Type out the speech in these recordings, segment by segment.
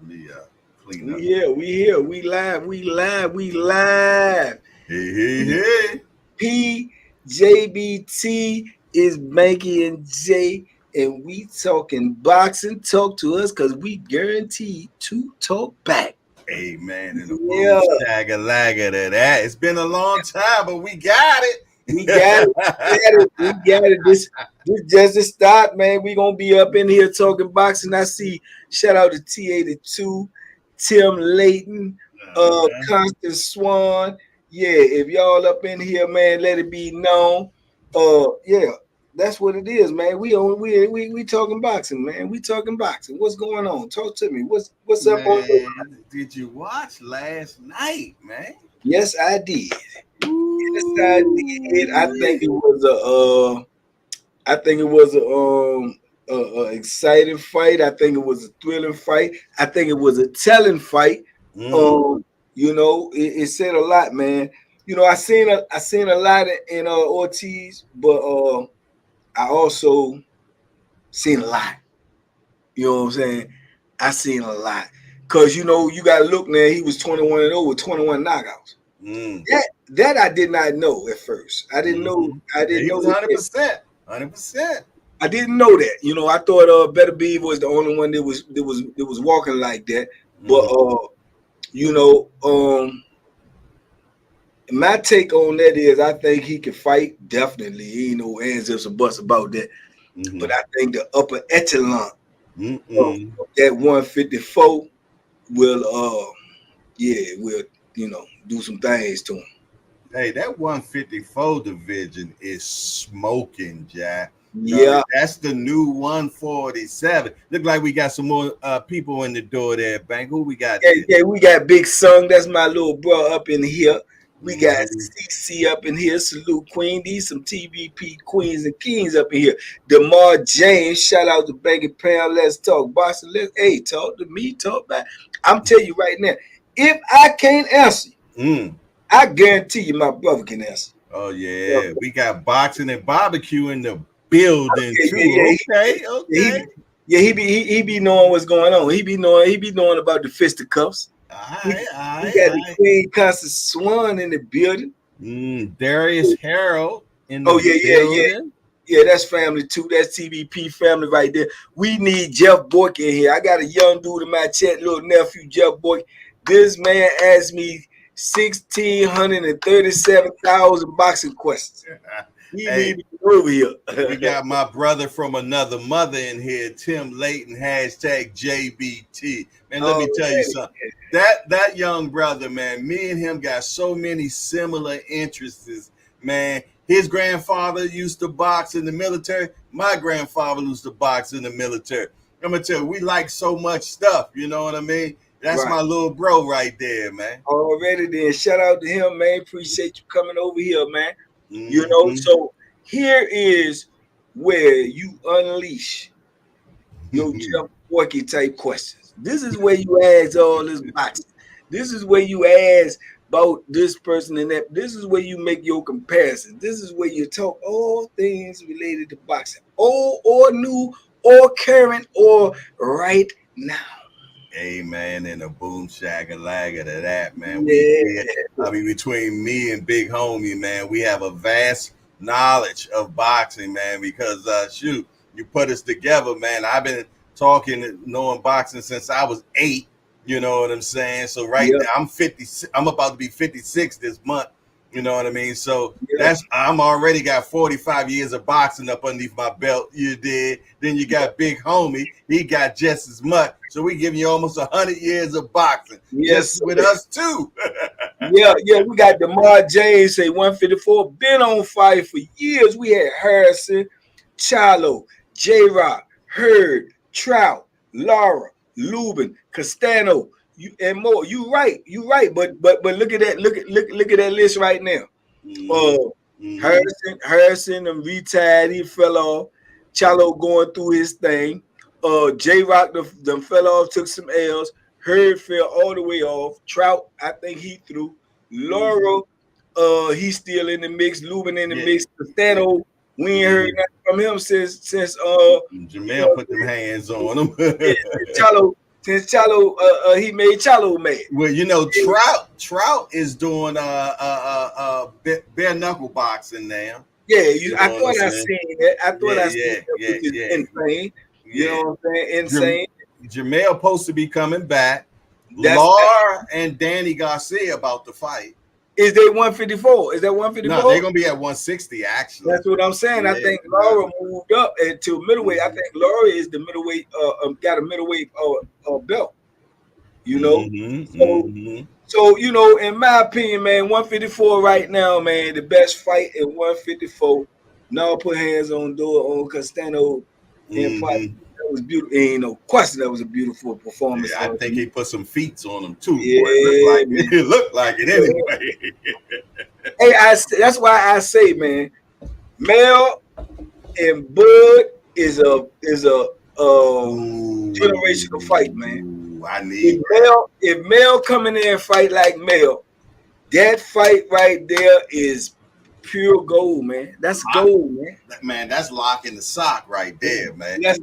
Me clean We up. here, we here, we live, we live, we live. Hey, hey, PJBT is Banky and Jay, and we talking boxing. Talk to us because we guaranteed to talk back. hey. Amen. And a boom Yeah, stagger lagger to that. It's been a long time, but we got we got it. We got it. We got it. This just the start, man. We gonna be up in here talking boxing. I see. Shout out to T82, Tim Layton, Constance Swan. Yeah, if y'all up in here, man, let it be known. Yeah, that's what it is, man. We talking boxing, man. We talking boxing. What's going on? Talk to me. What's up on your mind? Man, did you watch last night, man? Yes, I did. Yes, I did. Ooh-wee. I think it was a exciting fight. I think it was a thrilling fight. I think it was a telling fight. Mm. Um, it said a lot, man. I seen a lot in Ortiz, but I also seen a lot. You know what I'm saying? I seen a lot. Cause you gotta look, man, he was 21-0 with 21 knockouts. Mm. That I did not know at first. I didn't know. Mm-hmm. I Yeah, didn't he know was that. 100%. 100%. I didn't know that. I thought Better Beeve was the only one that was walking like that. But Mm-hmm. you know, my take on that is I think he can fight. Definitely. He ain't no ands ifs or buts about that. Mm-hmm. But I think the upper echelon of Mm-mm. that 154 will do some things to him. Hey, that 154 division is smoking, Jack. You know what I mean? Yeah. That's the new 147. Look like we got some more people in the door there, Bank. Who we got Yeah, there? yeah, we got Big Sung. That's my little bro up in here. We got Mm-hmm. CC up in here. Salute Queen. These some TVP queens and kings up in here. DeMar James. Shout out to Banky Pound. Let's talk boxing. Hey, talk to me. Talk back. I'm telling you right now. If I can't answer you, Mm. I guarantee you my brother can answer. Oh Yeah, yeah, we got boxing and barbecue in the building yeah, too. yeah. Okay, Yeah, okay. he be knowing what's going on. He be knowing about the fisticuffs. All We, right, all we right, got all the right. Queen Constance Swan in the building. Darius Harold in the Oh yeah. building. Yeah, that's family too. That's TVP family right there. We need Jeff Boyk in here. I got a young dude in my chat, little nephew Jeff Boyk. This man asked me 1,637,000 boxing questions. He Hey, need to be over here. we got my brother from another mother in here, Tim Layton, hashtag JBT. Man, let me tell you Already. something. That young brother, man, me and him got so many similar interests, man. His grandfather used to box in the military. My grandfather used to box in the military. I'm gonna tell you, we like so much stuff. You know what I mean? That's Right. my little bro right there, man. Already then. Shout out to him, man. Appreciate you coming over here, man. Mm-hmm. So here is where you unleash your Jeff Borky type questions. This is where you ask all this boxing. This is where you ask about this person and that. This is where you make your comparisons. This is where you talk all things related to boxing, old or new or current or right now. Amen and a boom shagger lagger to that, man. Yeah. I mean, between me and Big Homie, man, we have a vast knowledge of boxing, man, because shoot, you put us together, man. I've been talking, knowing boxing since I was 8. You know what I'm saying? So right Yeah. now, I'm 50. I'm about to be 56 this month. You know what I mean? So Yeah. I'm already got 45 years of boxing up underneath my belt. You did. Then you got Big Homie. He got just as much. So we giving you almost 100 years of boxing Yes. just with us too. Yeah. We got DeMar James say 154. Been on fire for years. We had Harrison, Chalo, J Rock, Hurd, Trout, Laura, Lubin, Castano, and more. You right. But look at that. Look at that list right now. Uh Mm-hmm. Mm-hmm. Harrison and retired, he fell off. Chalo going through his thing. J Rock them fell off, took some L's. Hurd fell all the way off. Trout, I think he threw. Mm-hmm. Laura, he's still in the mix. Lubin in the Yeah. mix. Yeah. Castano, we ain't heard Mm-hmm. nothing from him since Jamel put them hands on him. yeah, Chalo since Chalo he made Chalo mad. Well, Trout is doing bare knuckle boxing now. Yeah, I know thought what I'm I saying? seen that. I thought I seen Yeah, that, yeah, which is yeah. insane. You Yeah. know what I'm saying? Insane. Jamel supposed to be coming back. That's Laura and Danny Garcia about to fight. is they 154? Is that 154? No, they're gonna be at 160 actually. That's what I'm saying. Yeah, I think Laura moved up to middleweight. I think Laura is the middleweight. Got a middleweight belt. You know, so you know, in my opinion, man, 154 right now, man, the best fight in 154. Now put hands on door on Castano and fight. That was beautiful. Ain't no question that was a beautiful performance. Yeah, I think he put some feats on him too. Yeah, boy. It looked like it anyway. Hey, that's why I say, man, Mel and Bud is a generational fight, man. I need if Mel coming in and fight like Mel, that fight right there is pure gold, man. That's gold, man. Man, that's lock in the sock right there, man. Yes,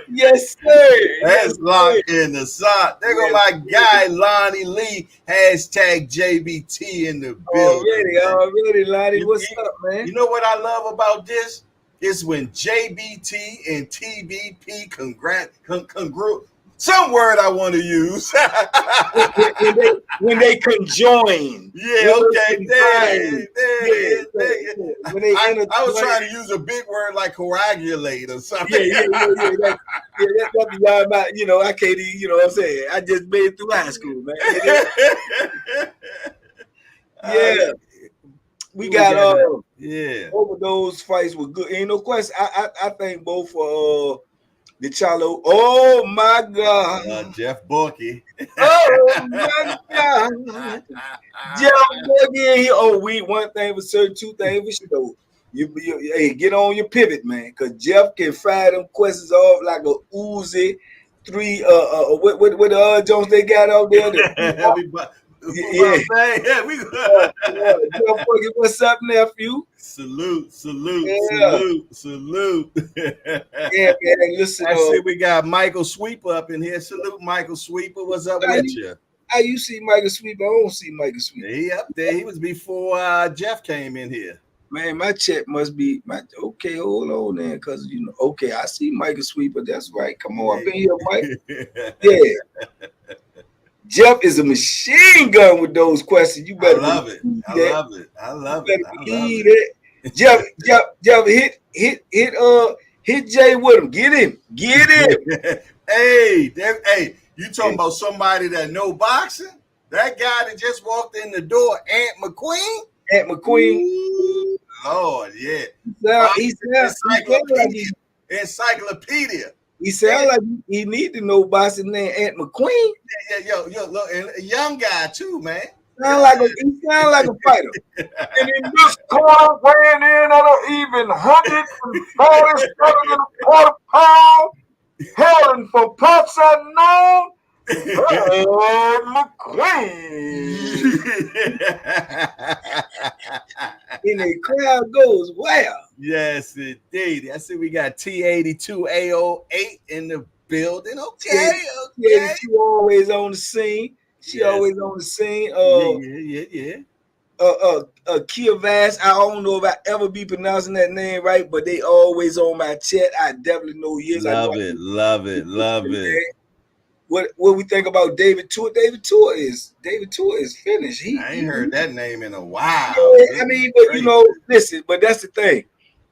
yes sir. That's lock in the sock. There go my guy Lonnie Lee. #JBT in the building. Already, Lonnie. What's up, man? You know what I love about this? Is when JBT and TBP congruent. Some word I want to use. when they conjoin. Yeah, okay. There. I was trying to use a big word like coagulate or something. Yeah. That's the about, I can't even, you know what I'm saying? I just made it through high school, man. Yeah. We got both of those fights were good. Ain't no question. I think both the Chalo. Oh my God. Jeff Banky. Oh my God. Jeff Banky. One thing for certain, two things for sure. You get on your pivot, man, because Jeff can fire them questions off like a Uzi. What Jones they got out there? What's up, nephew? Salute. Yeah, listen. I see we got Michael Sweeper up in here. Salute, Michael Sweeper. What's up with you? How you see Michael Sweeper? I don't see Michael Sweeper. He up there. He was before Jeff came in here. Man, my check must be okay. Hold on, then, because okay, I see Michael Sweeper. That's right. Come on up in here, Mike. Yeah. Jeff is a machine gun with those questions. You better love it. I love it. Jeff, hit Jay with him. Get him. Hey, you talking about somebody that know boxing? That guy that just walked in the door, Ant McQueen. Ooh, Lord, yeah. He sounds encyclopedia. He sounds like he need to know boxing name Ant McQueen. Yeah, look, and a young guy too, man. He sound like a fighter. And in this corner, weighing in at an even 147.25 pounds, hailing for parts unknown, McQueen. And the crowd goes wild. Yes, indeed. I see we got T82A08 in the building. Okay. She always on the scene. She always on the scene. Kia Vass. I don't know if I ever be pronouncing that name right, but they always on my chat. I definitely know years. Love it. What we think about David Tour? David Tour is finished. I ain't heard that name in a while. Yeah, I mean, but listen, but that's the thing.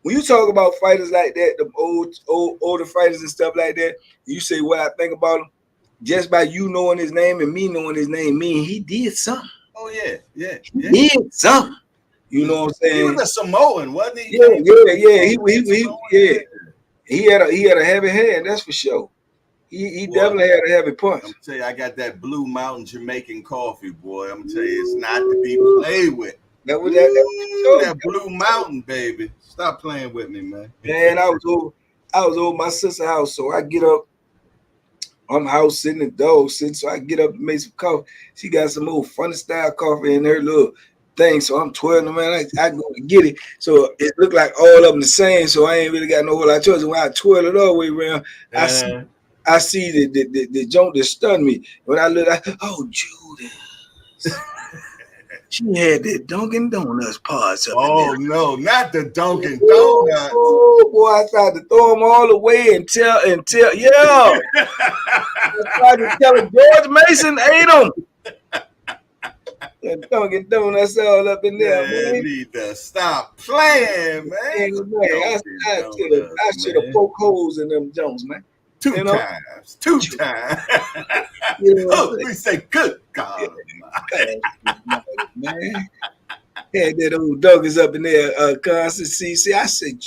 When you talk about fighters like that, the older fighters and stuff like that, you say what I think about him. Just by you knowing his name and me knowing his name, mean he did something. Oh yeah. He did something. You know what I'm saying? He was a Samoan, wasn't he? Yeah. He had a heavy hand, that's for sure. He definitely had a heavy punch. I'm tell you, I got that Blue Mountain Jamaican coffee, boy. I'm tell you, it's not to be played with. That Blue Mountain, baby. Stop playing with me, man. Man, I was over my sister's house, so I get up. I'm house sitting, the dog sitting, so I get up and make some coffee. She got some old funny style coffee in her little thing, so I'm twirling, man. I go to get it, so it looked like all of them the same, so I ain't really got no whole lot of choice. When I twirl it all the way around, I see the joint that stunned me. When I look, oh, Judas. She had that Dunkin' Donuts parts up in there. Oh no, not the Dunkin' Donuts. Oh boy, I tried to throw them all away and tell, yeah. I tried to tell her George Mason ate them. And Dunkin' Donuts all up in there, man. Need to stop playing, man. I should have poked holes in them Jones, man. Two times. We say good God, man. Had that old Douglas up in there, constant. See, I said,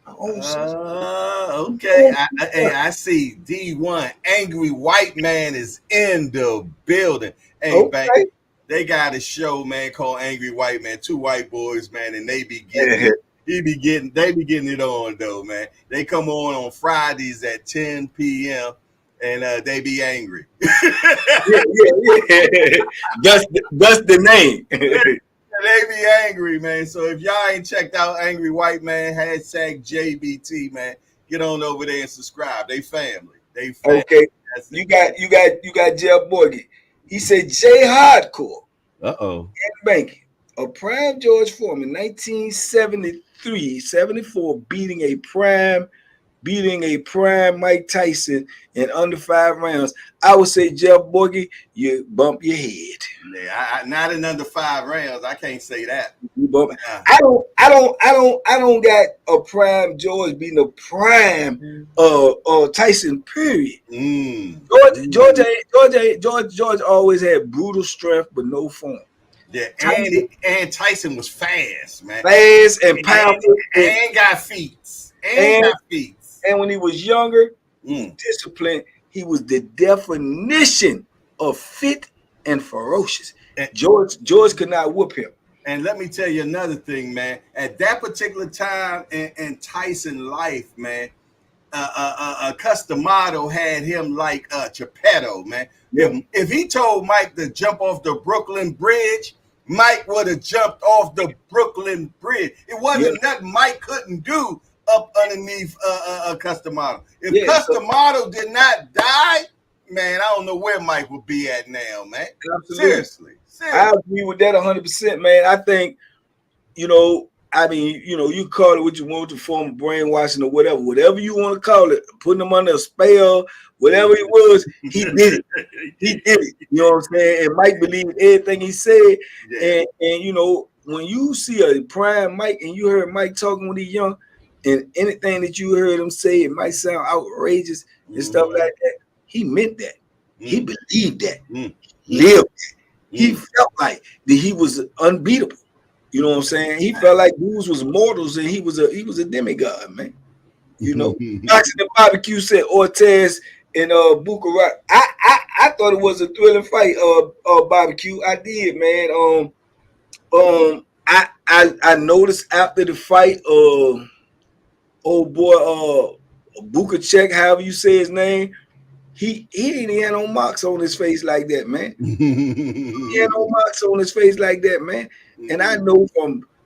okay. I see D1 angry white man is in the building. Hey, Banky, they got a show, man, called Angry White Man. 2 white boys, man, and they be getting it. They be getting it on though, man. They come on Fridays at 10 p.m. and they be angry. That's the name. They be angry, man. So if y'all ain't checked out Angry White Man, #JBT, man, get on over there and subscribe. They family. Okay. You got Jeff Morgan. He said Jay Hardcore. And Banky, a prime George Foreman, 1973-74, beating a prime Mike Tyson in under 5 rounds. I would say, Jeff Borgie, you bump your head. Yeah, not in under 5 rounds. I can't say that. You bump. I don't got a prime George beating a prime Tyson. Period. George always had brutal strength but no form. Yeah, and Tyson was fast, man. Fast and powerful, and got feet. And when he was younger, disciplined, he was the definition of fit and ferocious. And George could not whoop him. And let me tell you another thing, man. At that particular time in Tyson life, man, Customado had him like Geppetto, man. Yeah. If he told Mike to jump off the Brooklyn Bridge, Mike would have jumped off the Brooklyn Bridge. It wasn't nothing Mike couldn't do up underneath Customado. If Customado did not die, man, I don't know where Mike would be at now, man. Absolutely. Seriously. I agree with that 100%, man. I think, you call it what you want, to form of brainwashing or whatever you want to call it, putting him under a spell, whatever it was, he did it. He did it. You know what I'm saying? And Mike believed everything he said. Yeah. And when you see a prime Mike and you heard Mike talking when he's young, and anything that you heard him say, it might sound outrageous and stuff like that. He meant that. He believed that. He lived that. He felt like that he was unbeatable. You know what I'm saying? He felt like dudes was mortals and he was a demigod, man. Boxing and Barbecue said Ortez and Bucarat. I thought it was a thrilling fight. Barbecue, I did, man. I noticed after the fight, Bukacek, however you say his name, he ain't had no marks on his face like that, man. He had no marks on his face like that, man. And I know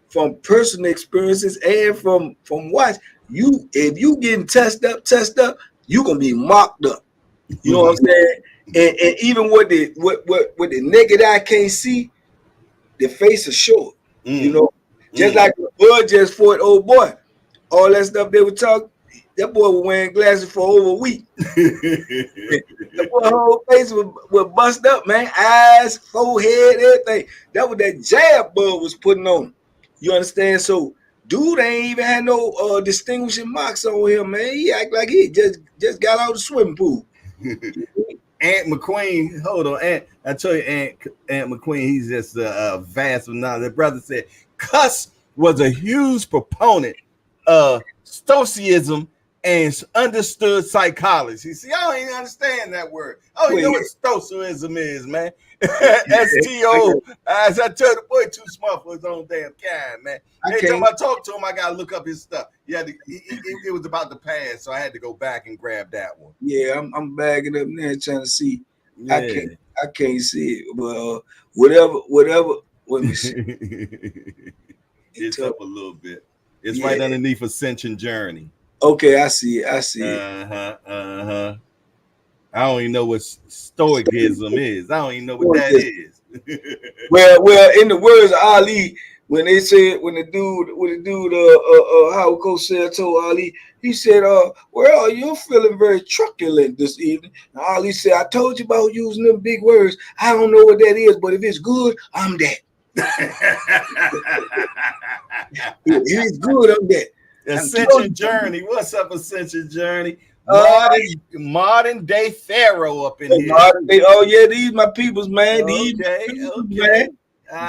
from personal experiences and from watch, if you getting tested up, you gonna be mocked up. You know what I'm saying? And even what the naked eye can't see, the face is short. Just like the Bud just fought old boy. All that stuff they were talking, that boy was wearing glasses for over a week. The boy whole face was bust up, man. Eyes, forehead, everything. That was that jab Bud was putting on. You understand? So dude ain't even had no distinguishing marks on him, man. He act like he just got out of the swimming pool. Aunt McQueen, hold on, I tell you, Aunt McQueen, he's just a vast knowledge. The brother said, Cuss was a huge proponent of Stoicism and understood psychology. See, I don't even understand that word. I don't even know what Stoicism is, man. STO. As I tell the boy, too smart for his own damn kind, man. Every time I talk to him, I gotta look up his stuff. It was about the past, so I had to go back and grab that one. Yeah, I'm bagging up there trying to see. Yeah. I can't see it, but whatever. Let me see. It's up a little bit. It's right underneath Ascension Journey. Okay, I see it. I don't even know what stoicism is. I don't even know what that is. Well, in the words of Ali, when they said when the dude Howard Cosell told Ali, he said, well, you're feeling very truculent this evening. And Ali said, I told you about using them big words. I don't know what that is, but if it's good, I'm that. If it's good, I'm that. Ascension Journey. What's up, Ascension Journey? Modern day Pharaoh up in here. Oh yeah, these my peoples, man. Okay. Man.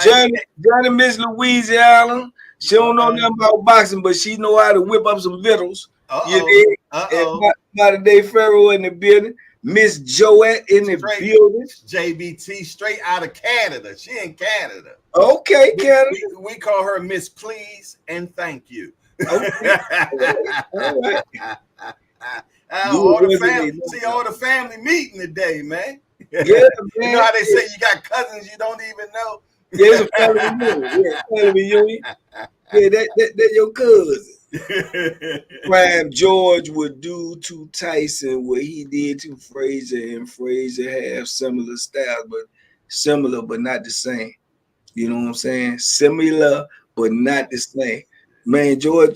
Johnny Miss Louisiana. She don't know nothing about boxing, but she know how to whip up some vittles. Modern day Pharaoh in the building. Miss Joette in the building. JBT straight out of Canada. She in Canada. Okay, Canada. We call her Miss Please and Thank You. Okay. All right. All the family meeting today, man. Yeah, man. You know how they say you got cousins you don't even know. Yeah, it's a family reunion. Yeah, family reunion. Yeah, that your cousin. Prime George would do to Tyson what he did to Frazier, and Frazier have similar styles, but not the same. You know what I'm saying? Similar, but not the same. Man, Joe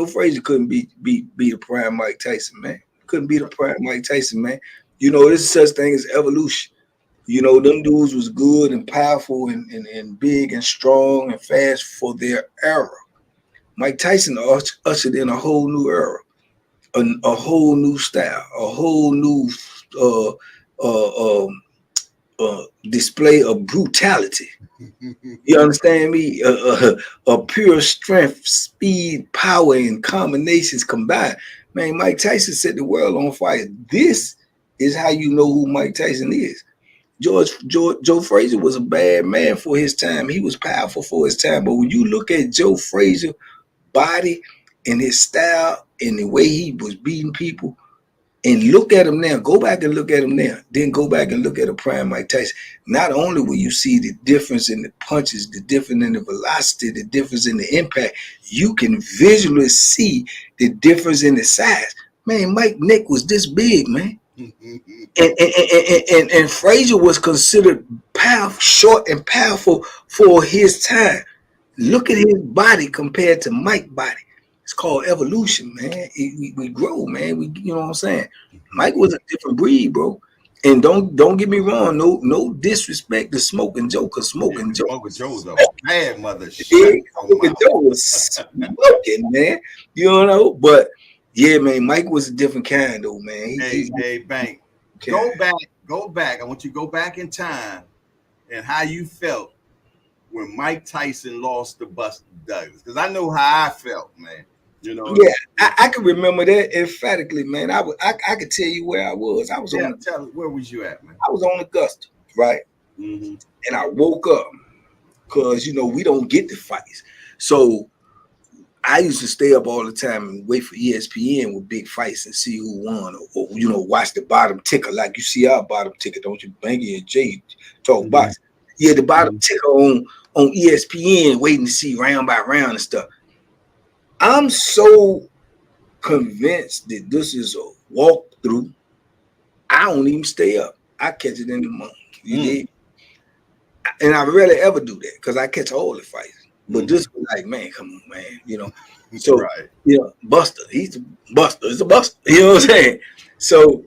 Frazier couldn't beat a prime Mike Tyson, man. Couldn't beat a prime Mike Tyson, man. You know, there's such thing as evolution. You know, them dudes was good and powerful and big and strong and fast for their era. Mike Tyson ushered in a whole new era, a whole new style, a whole new display of brutality. You understand me? A pure strength, speed, power, and combinations combined. Man, Mike Tyson set the world on fire. This is how you know who Mike Tyson is. Joe Frazier was a bad man for his time. He was powerful for his time. But when you look at Joe Frazier body and his style and the way he was beating people, and look at him now, go back and look at him now, then go back and look at a prime Mike Tyson. Not only will you see the difference in the punches, the difference in the velocity, the difference in the impact, you can visually see the difference in the size. Man, Mike neck was this big, man. And Frazier was considered powerful, short and powerful for his time. Look at his body compared to Mike's body. It's called evolution, man. We grow, man. You know what I'm saying? Mike was a different breed, bro. And don't get me wrong, no disrespect to Smoking Joe, because Smoking Joe was a bad mother. Smoking Joe was smoking, man. You know, but yeah, man, Mike was a different kind, though, man. Hey, Bank, go back. I want you to go back in time and how you felt when Mike Tyson lost to Buster Douglas, because I know how I felt, man. You know, yeah, I can remember that emphatically, man. I could tell you where I was. I was where was you at, man? I was on Augusta, right? Mm-hmm. And I woke up because we don't get the fights. So I used to stay up all the time and wait for ESPN with big fights and see who won, or watch the bottom ticker like you see our bottom ticker, don't you? Banky and Jay talk boxing. Yeah, the bottom ticker on ESPN, waiting to see round by round and stuff. I'm so convinced that this is a walkthrough. I don't even stay up. I catch it in the morning. You dig? And I rarely ever do that because I catch all the fights. But this was like, man, come on, man. So, Buster, he's a buster. It's a buster. You know what I'm saying? So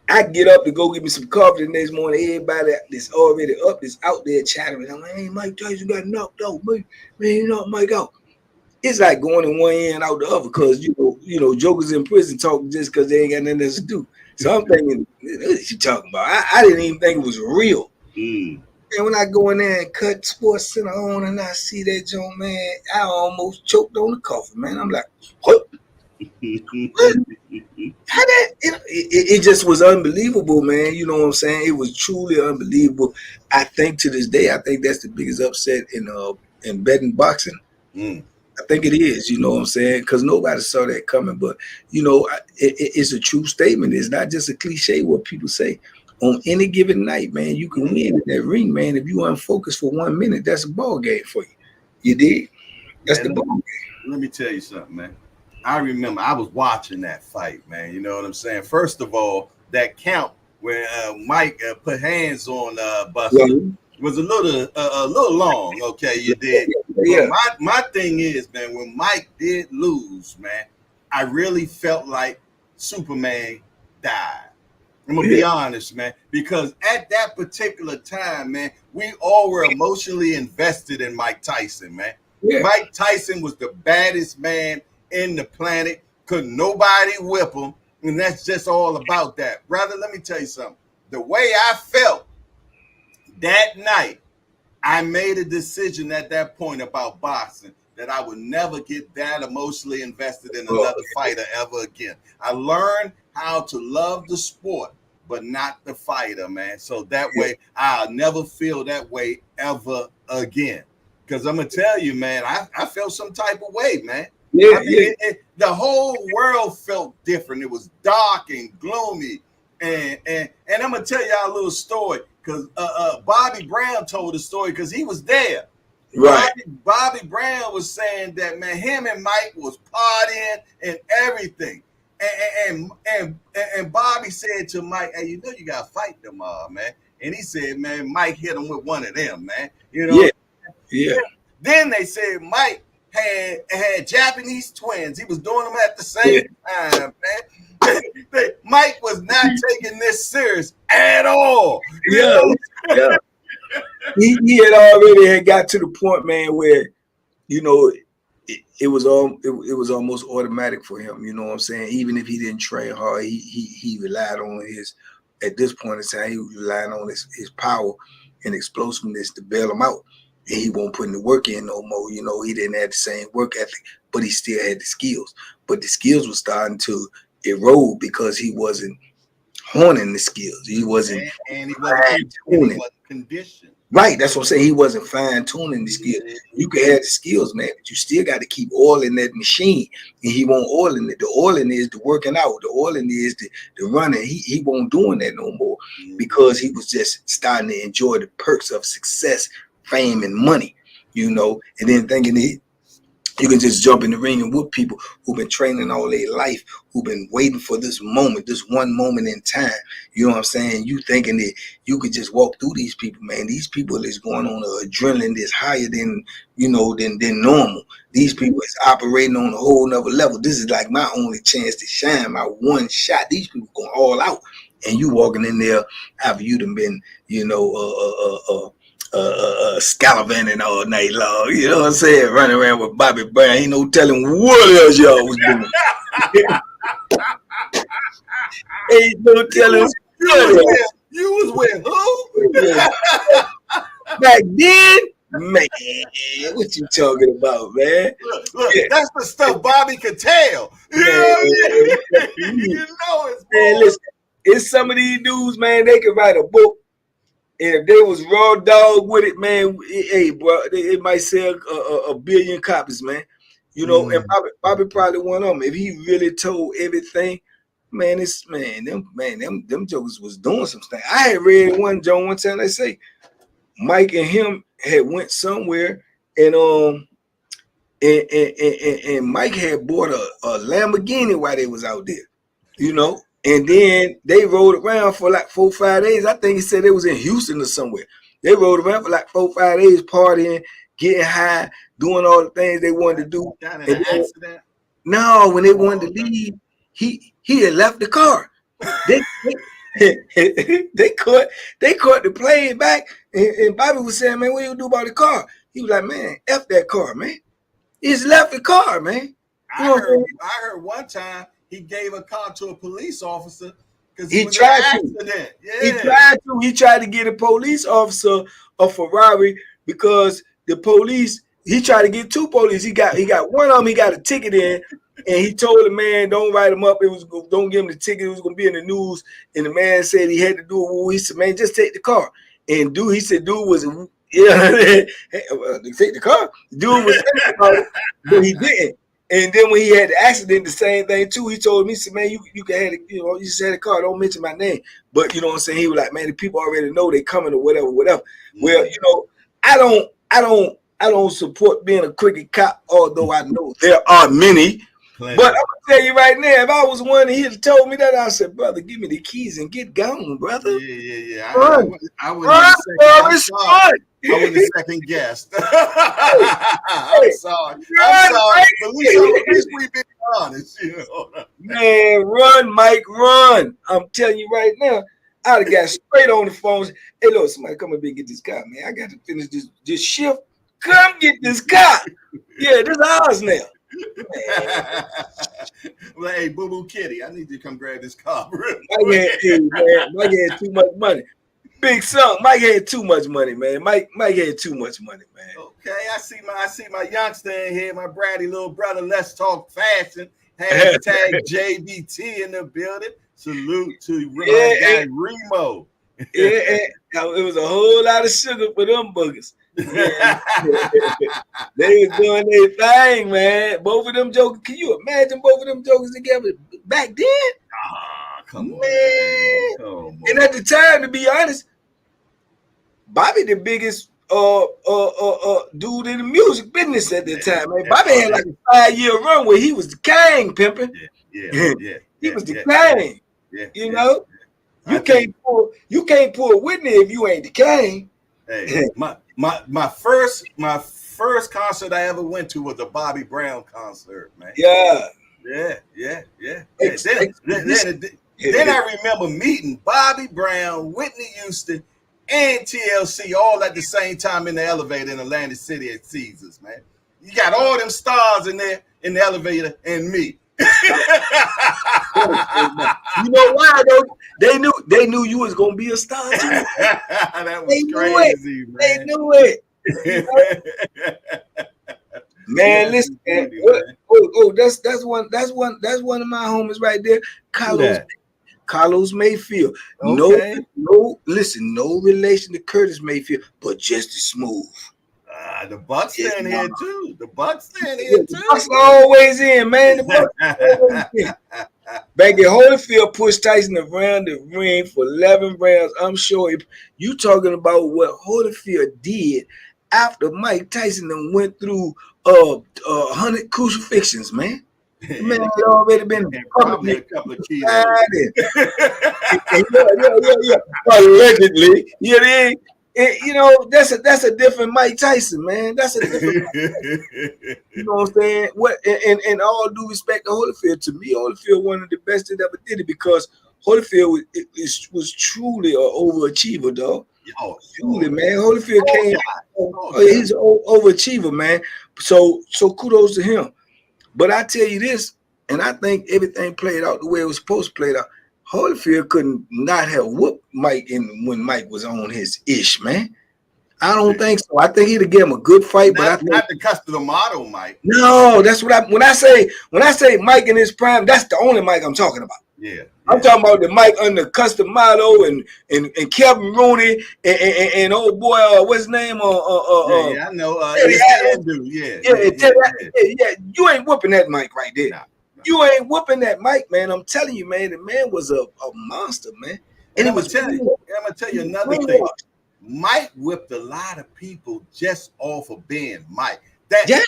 I get up to go get me some coffee the next morning. Everybody that's already up is out there chattering. I'm like, hey, Mike Tyson got knocked out. Man, you know Mike out. It's like going in one ear and out the other because, jokers in prison talking just because they ain't got nothing else to do. So I'm thinking, what you talking about? I didn't even think it was real. And when I go in there and cut Sports Center on and I see that joint, man, I almost choked on the coffee, man. I'm like, what? How that? It just was unbelievable, man. You know what I'm saying? It was truly unbelievable. I think to this day, I think that's the biggest upset in betting boxing. I think it is, you know what I'm saying? Because nobody saw that coming. But, it's a true statement. It's not just a cliche what people say. On any given night, man, you can win in that ring, man. If you unfocused for 1 minute, that's a ball game for you. You dig? That's the ball game. Let me tell you something, man. I remember I was watching that fight, man. You know what I'm saying? First of all, that count where Mike put hands on Buster. Yeah. It was a little long. Okay, you did. Yeah. But my thing is, man, when Mike did lose, man, I really felt like Superman died. I'm gonna be honest, man, because at that particular time, man, we all were emotionally invested in Mike Tyson, man. Yeah. Mike Tyson was the baddest man in the planet. Couldn't nobody whip him, and that's just all about that. Brother, let me tell you something. The way I felt that night, I made a decision at that point about boxing that I would never get that emotionally invested in another fighter ever again. I learned how to love the sport, but not the fighter, man. So that way, I'll never feel that way ever again. Because I'm going to tell you, man, I felt some type of way, man. Yeah, I mean, the whole world felt different. It was dark and gloomy. And I'm going to tell y'all a little story. Because Bobby Brown told the story because he was there. Right. Bobby Brown was saying that, man, him and Mike was partying and everything. And Bobby said to Mike, hey, you know you got to fight tomorrow, man. And he said, man, Mike hit him with one of them, man. You know? Yeah. Then they said Mike had Japanese twins. He was doing them at the same time, man. Mike was not taking this serious at all. Yeah. He had already got to the point, man, where it was almost automatic for him. You know what I'm saying? Even if he didn't train hard, he relied on at this point in time, he was relying on his power and explosiveness to bail him out. And he won't put the work in no more. You know, he didn't have the same work ethic, but he still had the skills. But the skills were starting to erode because he wasn't honing the skills. He wasn't and he wasn't conditioned. Right, that's what I'm saying. He wasn't fine-tuning the skills. You can have the skills, man, but you still got to keep oiling that machine. And he won't oiling it. The oiling is the working out. The oiling is the running. He won't doing that no more because he was just starting to enjoy the perks of success, fame, and money, and then thinking you can just jump in the ring and whoop people who've been training all their life, who've been waiting for this moment, this one moment in time. You know what I'm saying? You thinking that you could just walk through these people, man. These people is going on an adrenaline that's higher than normal. These people is operating on a whole nother level. This is like my only chance to shine, my one shot. These people going all out. And you walking in there after you done been, scallivanting all night long, you know what I'm saying? Running around with Bobby Brown, ain't no telling what else y'all was doing. Ain't no telling. You was with who? Back then, man, what you talking about, man? Look, that's the stuff Bobby could tell. You know it's man. Listen, it's some of these dudes, man. They could write a book. And if they was raw dog with it, man, hey, bro, it might sell a billion copies, man. And Bobby probably one of them. If he really told everything, man, them jokers was doing some things. I had read one time. They say Mike and him had went somewhere, and Mike had bought a Lamborghini while they was out there, And then they rode around for like 4 or 5 days. I think he said they was in Houston or somewhere. They rode around for like 4 or 5 days, partying, getting high, doing all the things they wanted to do. Got in an accident? No, when they wanted to leave, he had left the car. They caught the plane back, and Bobby was saying, man, what you do about the car? He was like, man, F that car, man. He just left the car, man. I heard one time he gave a car to a police officer because he tried to. Yeah. He tried to get a police officer a Ferrari because the police. He tried to get 2 police. He got one of them. He got a ticket in, and he told the man, "Don't write him up. Don't give him the ticket. It was gonna be in the news." And the man said he had to do it. He said, "Man, just take the car." And he said, "Dude was take the car." Dude was thinking about it, but he didn't. And then when he had the accident, the same thing too. He told me, he said, "Man, you can have it, you just had a car. Don't mention my name." But you know what I'm saying? He was like, "Man, the people already know they coming or whatever." Mm-hmm. Well, I don't support being a crooked cop, although I know there are many But I'm gonna tell you right now, if I was one and he'd told me that, I said, brother, give me the keys and get gone, brother. Yeah. Run. I Run, Forrest, run. I wouldn't have second guessed. I'm sorry. But at least we've been honest, you know. Man, run, Mike, run. I'm telling you right now, I'd have got straight on the phone. Hey, look, somebody come up here and get this car, man. I got to finish this shift. Come get this car. Yeah, this is ours now. Well, hey, Boo Boo Kitty, I need you to come grab this car. Mike had too much money. Big son, Mike had too much money, man. Mike had too much money, man. Okay, I see my youngster in here, my bratty little brother. Let's talk fashion. Hashtag JBT in the building. Salute to my guy Remo. It was a whole lot of sugar for them boogers. They was doing their thing, man. Both of them jokers. Can you imagine both of them jokers together back then? Come on, man. Come on. And at the time, to be honest, Bobby the biggest dude in the music business at the time, man. Bobby had like a 5-year run where he was the king pimping. He was the king. You know, you can't pull Whitney if you ain't the king. Hey, my first concert I ever went to was a Bobby Brown concert, man. Yeah. Then I remember meeting Bobby Brown, Whitney Houston, and TLC all at the same time in the elevator in Atlantic City at Caesars, man. You got all them stars in there in the elevator and me. You know why though? They knew you was gonna be a star too. That was crazy, man. They knew it. Man, listen, man. That's one of my homies right there. Carlos Mayfield. Okay. No relation to Curtis Mayfield, but just as smooth. The Bucks in here too. The Bucks always in, man. The Bucks always in. Banky Holyfield pushed Tyson around the ring for 11 rounds. I'm sure you talking about what Holyfield did after Mike Tyson went through 100 crucifixions, man. Man, it already been probably a couple of kilos. Allegedly, you know, that's a different Mike Tyson, man. That's a different. You know what I'm saying? And all due respect to Holyfield, to me, Holyfield one of the best that ever did it because Holyfield was truly an overachiever, though. Truly, man. Holyfield came. He's an overachiever, man. So kudos to him. But I tell you this, and I think everything played out the way it was supposed to play out. Holyfield couldn't not have whooped Mike when Mike was on his ish, man. I don't think so. I think he'd have given him a good fight, but I think not the custom model Mike. No, that's what when I say Mike in his prime, that's the only Mike I'm talking about. Yeah. I'm talking about the Mike under custom model and Kevin Rooney and old boy, what's his name? I know. You ain't whooping that Mike right there. Nah. You ain't whooping that Mike, man. I'm telling you, man. The man was a monster, man. And I'm gonna tell you another thing. Mike whipped a lot of people just off of being Mike.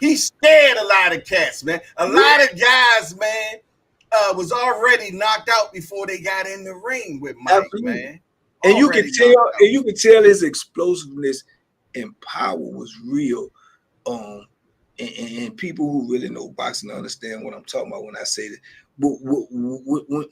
He scared a lot of cats, man. A lot of guys, man, was already knocked out before they got in the ring with Mike, man. And you could tell his explosiveness and power was real. And people who really know boxing understand what I'm talking about when I say that. But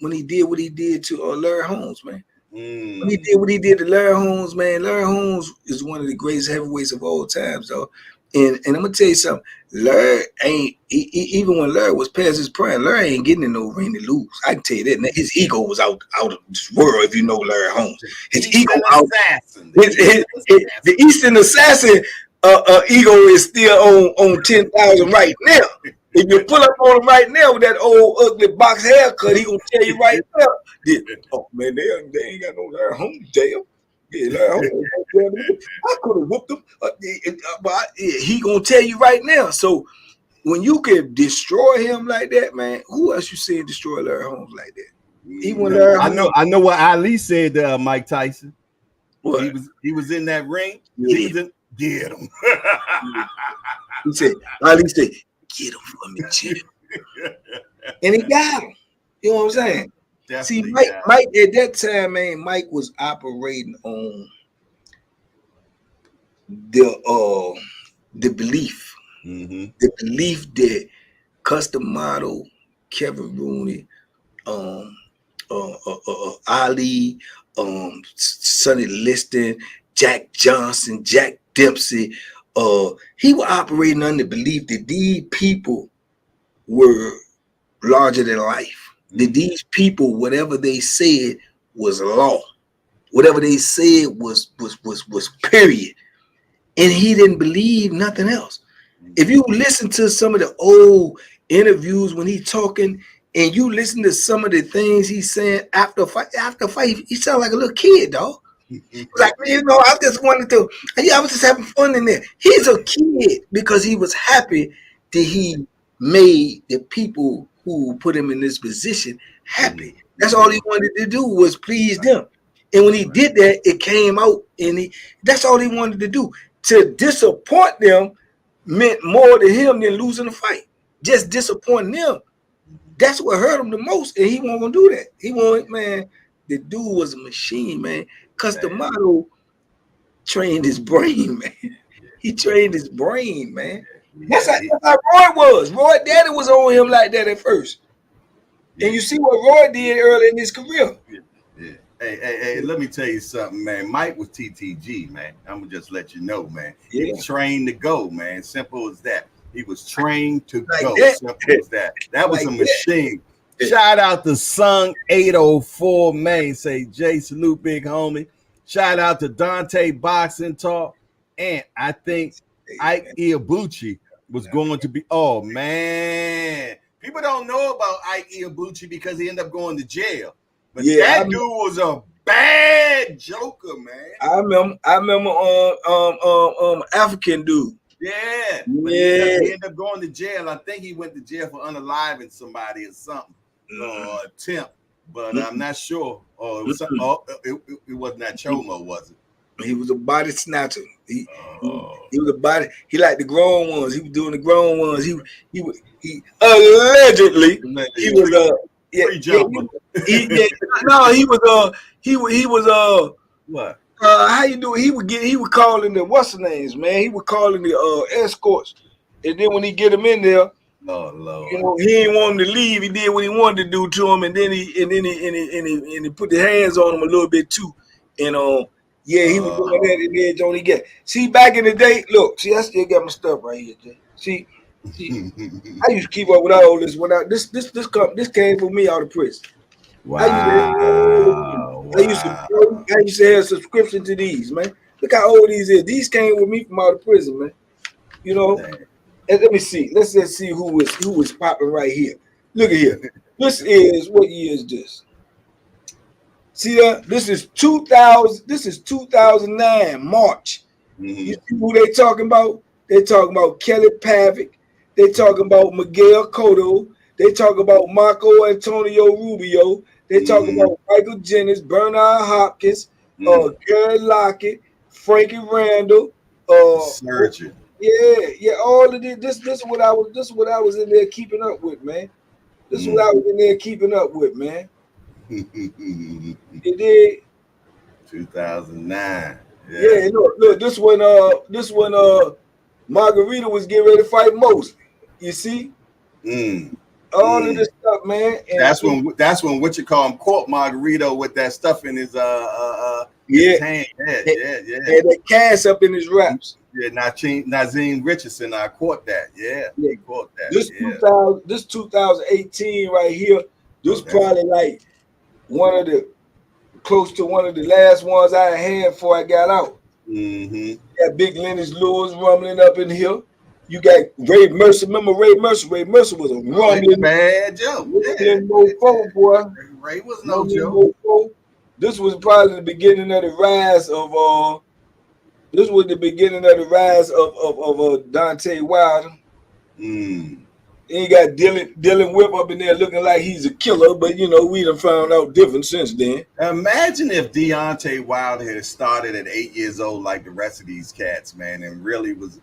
when he did what he did to Larry Holmes, man. When he did what he did to Larry Holmes, man. Larry Holmes is one of the greatest heavyweights of all times, though. And I'm gonna tell you something. Larry ain't even when Larry was past his prime. Larry ain't getting in no ring to lose. I can tell you that. His ego was out of this world. If you know Larry Holmes, his ego out. The Eastern Assassin ego is still on 10,000 right now. If you pull up on him right now with that old ugly box haircut, he gonna tell you right now. Oh man, they ain't got no Larry Holmes, damn. Yeah, I could have whooped him, but he gonna tell you right now. So when you can destroy him like that, man, who else you seen destroy Larry Holmes like that? Even Larry Holmes, I know what Ali said to Mike Tyson. What? He was in that ring. Get him. Ali said, "Get him for me, Jim." and he got him. You know what I'm saying? See, Definitely Mike at that time, man, Mike was operating on the belief, the belief that custom model, Kevin Rooney, Ali, Sonny Liston, Jack Johnson, Jack Dempsey, he was operating under the belief that these people were larger than life. That these people, whatever they said was law. Whatever they said was period. And he didn't believe nothing else. If you listen to some of the old interviews when he talking, and you listen to some of the things he's saying after fight, he sound like a little kid, dog. Like, you know, I just wanted to, I was just having fun in there. He's a kid because he was happy that he made the people who put him in this position happy. That's all he wanted to do was please them. And when he did that, it came out, and that's all he wanted to do. To disappoint them meant more to him than losing the fight. Just disappointing them. That's what hurt him the most, and he wasn't gonna do that. He wanted, man, the dude was a machine, man. Custom model trained his brain, man. He trained his brain, man. That's how Roy was. Roy daddy was on him like that at first. And you see what Roy did early in his career. Yeah. Hey, let me tell you something, man. Mike was TTG, man. I'm gonna just let you know, man. He trained to go, man. Simple as that. He was trained to go. Simple as that. That was a machine. Shout out to Sung 804, man. Say Jay, salute, big homie. Shout out to Dante Boxing Talk. And I think Ike Iwabuchi was going to be, oh man. People don't know about Ike Iwabuchi because he ended up going to jail. But that dude was a bad joker, man. I remember African dude. Yeah. But he ended up going to jail. I think he went to jail for unaliving somebody or something. Or attempt. But I'm not sure. It wasn't that Chomo, was it? He was a body snatcher. He was a body. He liked the grown ones. He was doing the grown ones. He allegedly he was free jumper. He was what? How you do? He would call in the what's the names, man. He would call in the escorts, and then when he get him in there, oh Lord, you know, he didn't want him to leave. He did what he wanted to do to him, and then he put the hands on him a little bit too, and he was doing that, and then only get. See, back in the day, look, see, I still got my stuff right here, Jay. See, I used to keep up with all this. This came from me out of prison. Wow. I used to have a subscription to these, man. Look how old these is. These came with me from out of prison, man. You know. And let me see. Let's just see who was popping right here. Look at here. This is what year is this? See that? This is 2000. This is 2009 March. You see who they talking about? They talking about Kelly Pavic. They talking about Miguel Cotto. They talking about Marco Antonio Rubio. They talking about Michael Jennings, Bernard Hopkins, Gary Lockett, Frankie Randall, Surgeon. Yeah, all of this. This is what I was in there keeping up with, man. This is what I was in there keeping up with, man. It did. 2009. Yeah, look, this one, Margarita was getting ready to fight Mosley. You see? All of this stuff, man. And that's when what you call him caught Margarito with that stuff in his his hand. Yeah. And that cast up in his wraps. Yeah, Nazeem Richardson, I caught that. Yeah, he caught that. This 2018 right here, this probably like close to one of the last ones I had before I got out. Got Big Lennox Lewis rumbling up in here. You got Ray Mercer. Remember Ray Mercer? Ray Mercer was a rumbling bad joke. Mofo, boy. Ray was no joke. Mofo. This was probably the beginning of the rise of Dante Wilder. Then you got Dylan Whip up in there looking like he's a killer, but you know, we done found out different since then. Imagine if Deontay Wilder had started at 8 years old like the rest of these cats, man, and really was,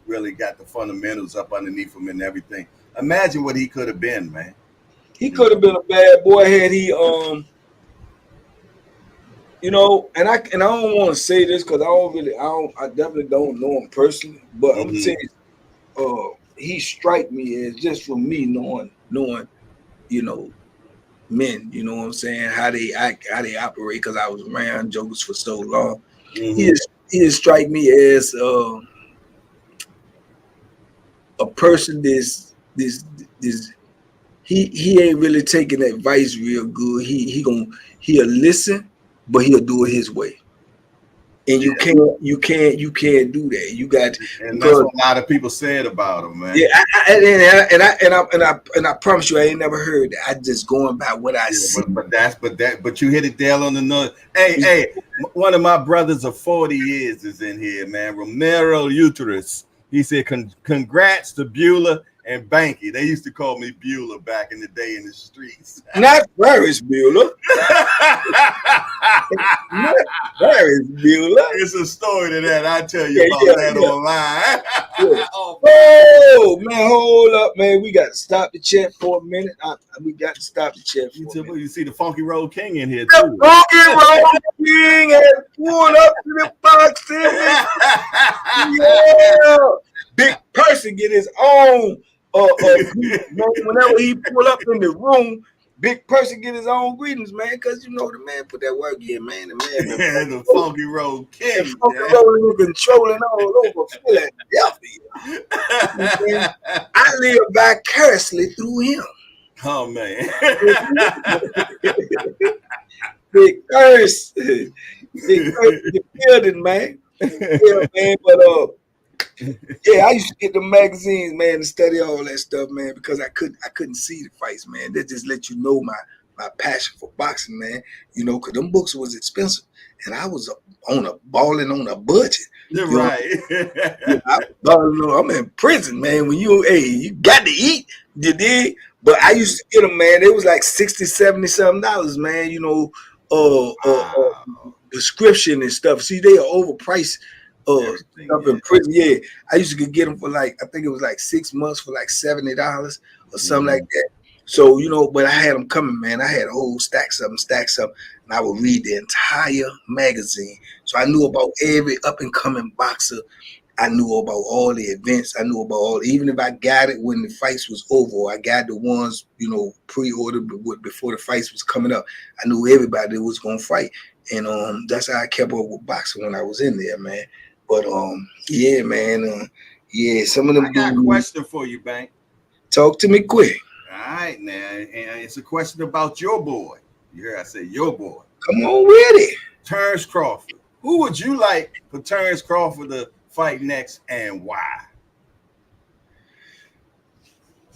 really got the fundamentals up underneath him and everything. Imagine what he could have been, man. He could have been a bad boy had he you know, and I don't want to say this because I definitely don't know him personally, but I'm gonna say he strike me as just from me knowing, you know, men, you know what I'm saying, how they act, how they operate, because I was around jokers for so long. He just strike me as a person this he ain't really taking advice real good. He'll listen, but he'll do it his way. And you can't do that. You got, and that's what a lot of people said about him, man. Yeah, I promise you, I ain't never heard that. I just going by what I see. But you hit it down on the nose. Hey, one of my brothers of 40 years is in here, man. Romero Uterus. He said, "Congrats to Beulah and Banky." They used to call me Beulah back in the day in the streets. Not Ferris Bueller. Not Ferris Bueller. It's a story to that. I tell you about that online. Oh man, hold up, man. We got to stop the chat for a minute. We got to stop the chat for a minute. You see the Funky Road King in here too. The Funky Road King has pulled up to the box. Yeah. Big person get his own. Whenever he pull up in the room, big person get his own greetings, man. Because you know the man put that work in, man. The man, the Funky Road King, Funky Road and controlling all over Philadelphia. I live vicariously through him. Oh man, big curse, the building, man. Yeah, man, but yeah, I used to get the magazines, man, and study all that stuff, man, because I couldn't see the fights, man. That just let you know my passion for boxing, man. You know, because them books was expensive, and I was balling on a budget. You're right. I'm in prison, man. When you got to eat, you dig? But I used to get them, man. It was like $60, $70 something, man. You know, description and stuff. See, they are overpriced. Stuff in prison, yeah. I used to get them for I think it was 6 months for $70 or something like that. So, you know, but I had them coming, man. I had a whole stacks of them, and I would read the entire magazine. So I knew about every up and coming boxer. I knew about all the events. I knew about even if I got it when the fights was over, I got the ones, you know, pre-ordered before the fights was coming up. I knew everybody that was gonna fight, and that's how I kept up with boxing when I was in there, man. But yeah, man, yeah, some of them. I got a question for you, Bank. Talk to me quick. All right, now, and it's a question about your boy. You hear I say your boy. Come on with it. Terrence Crawford. Who would you like for Terrence Crawford to fight next, and why?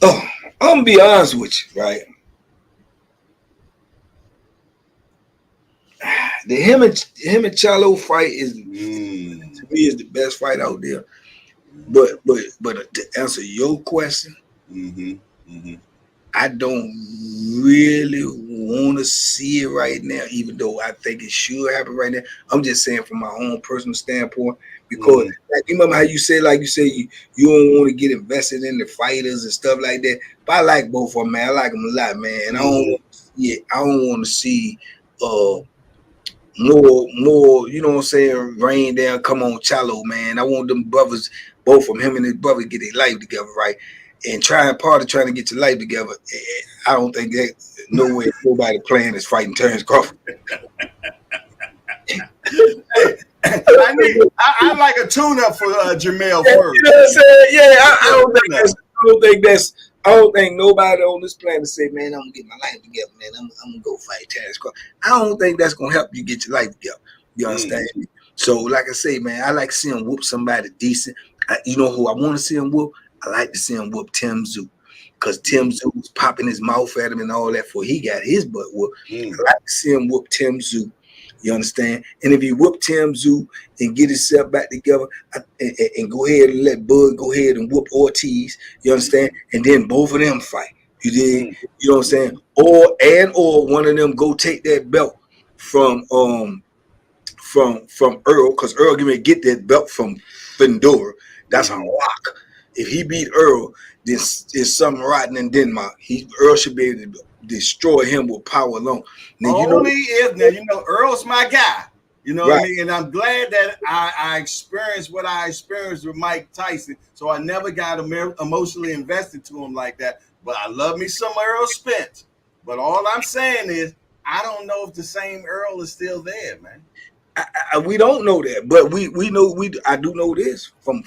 Oh, I'm gonna be honest with you, right? The him and Chalo fight is to me is the best fight out there. But to answer your question, I don't really want to see it right now, even though I think it should happen right now. I'm just saying from my own personal standpoint, because you remember how you said you don't want to get invested in the fighters and stuff like that. But I like both of them, man. I like them a lot, man. And I don't want to see more, you know what I'm saying, rain down, come on, Chalo, man. I want them brothers, both of them, him and his brother, get their life together, right? And trying to get your life together. I don't think that no way nobody playing is fighting Terrence Crawford. I like a tune-up for Jamel first. You know what I'm saying? Yeah, I don't think nobody on this planet say, man, I'm gonna get my life together, man. I'm gonna go fight Terrence Crawford. I don't think that's gonna help you get your life together. You understand me? So, like I say, man, I like to see him whoop somebody decent. You know who I want to see him whoop? I like to see him whoop Tim Tszyu, because Tim Tszyu was popping his mouth at him and all that before he got his butt whooped. I like to see him whoop Tim Tszyu. You understand? And if he whoop Tim Tszyu and get himself back together and go ahead and let Bud go ahead and whoop Ortiz, you understand? And then both of them fight. You did, you know what I'm saying? Or one of them go take that belt from Earl, because Earl get that belt from Fendora. That's a lock. If he beat Earl, then it's something rotten in Denmark. Earl should be able to destroy him with power alone. Now, Only if Earl's my guy. You know what I mean? And I'm glad that I experienced what I experienced with Mike Tyson. So I never got emotionally invested to him like that. But I love me some Earl Spence. But all I'm saying is, I don't know if the same Earl is still there, man. We don't know that, but we know I do know this from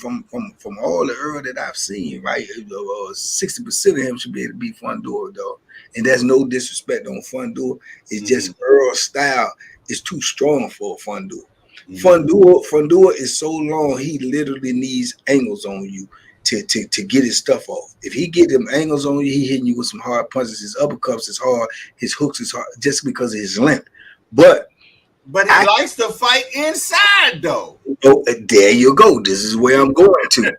all the Earl that I've seen, right? 60% of him should be able to beat Fundora, though. And there's no disrespect on Fundora. It's just Earl's style is too strong for Fundora. Fundora is so long, he literally needs angles on you to get his stuff off. If he get them angles on you, he hitting you with some hard punches. His uppercuts is hard, his hooks is hard, just because of his length. But he likes to fight inside, though. Oh, there you go. This is where I'm going to.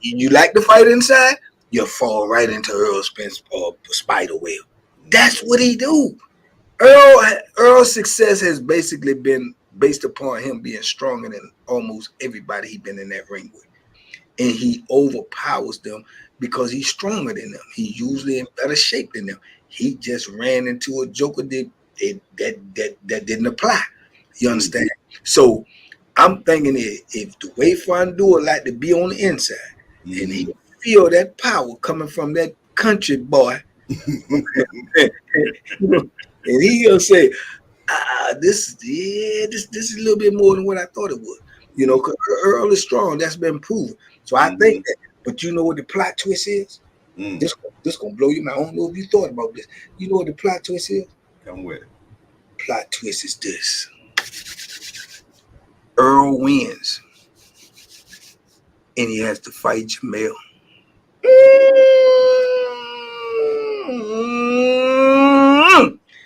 You like to fight inside, you'll fall right into Earl Spence spider web. That's what he do. Earl's success has basically been based upon him being stronger than almost everybody he's been in that ring with. And he overpowers them because he's stronger than them. He's usually in better shape than them. He just ran into a joker that didn't apply. You understand? So I'm thinking if the way Fundora like to be on the inside and he feel that power coming from that country boy, and he'll say, this is a little bit more than what I thought it would. Because Earl is strong. That's been proven. So I think that, but you know what the plot twist is? This gonna blow you mind. I don't know if you thought about this. You know what the plot twist is? Come with it. Plot twist is this. Earl wins. And he has to fight Jamel.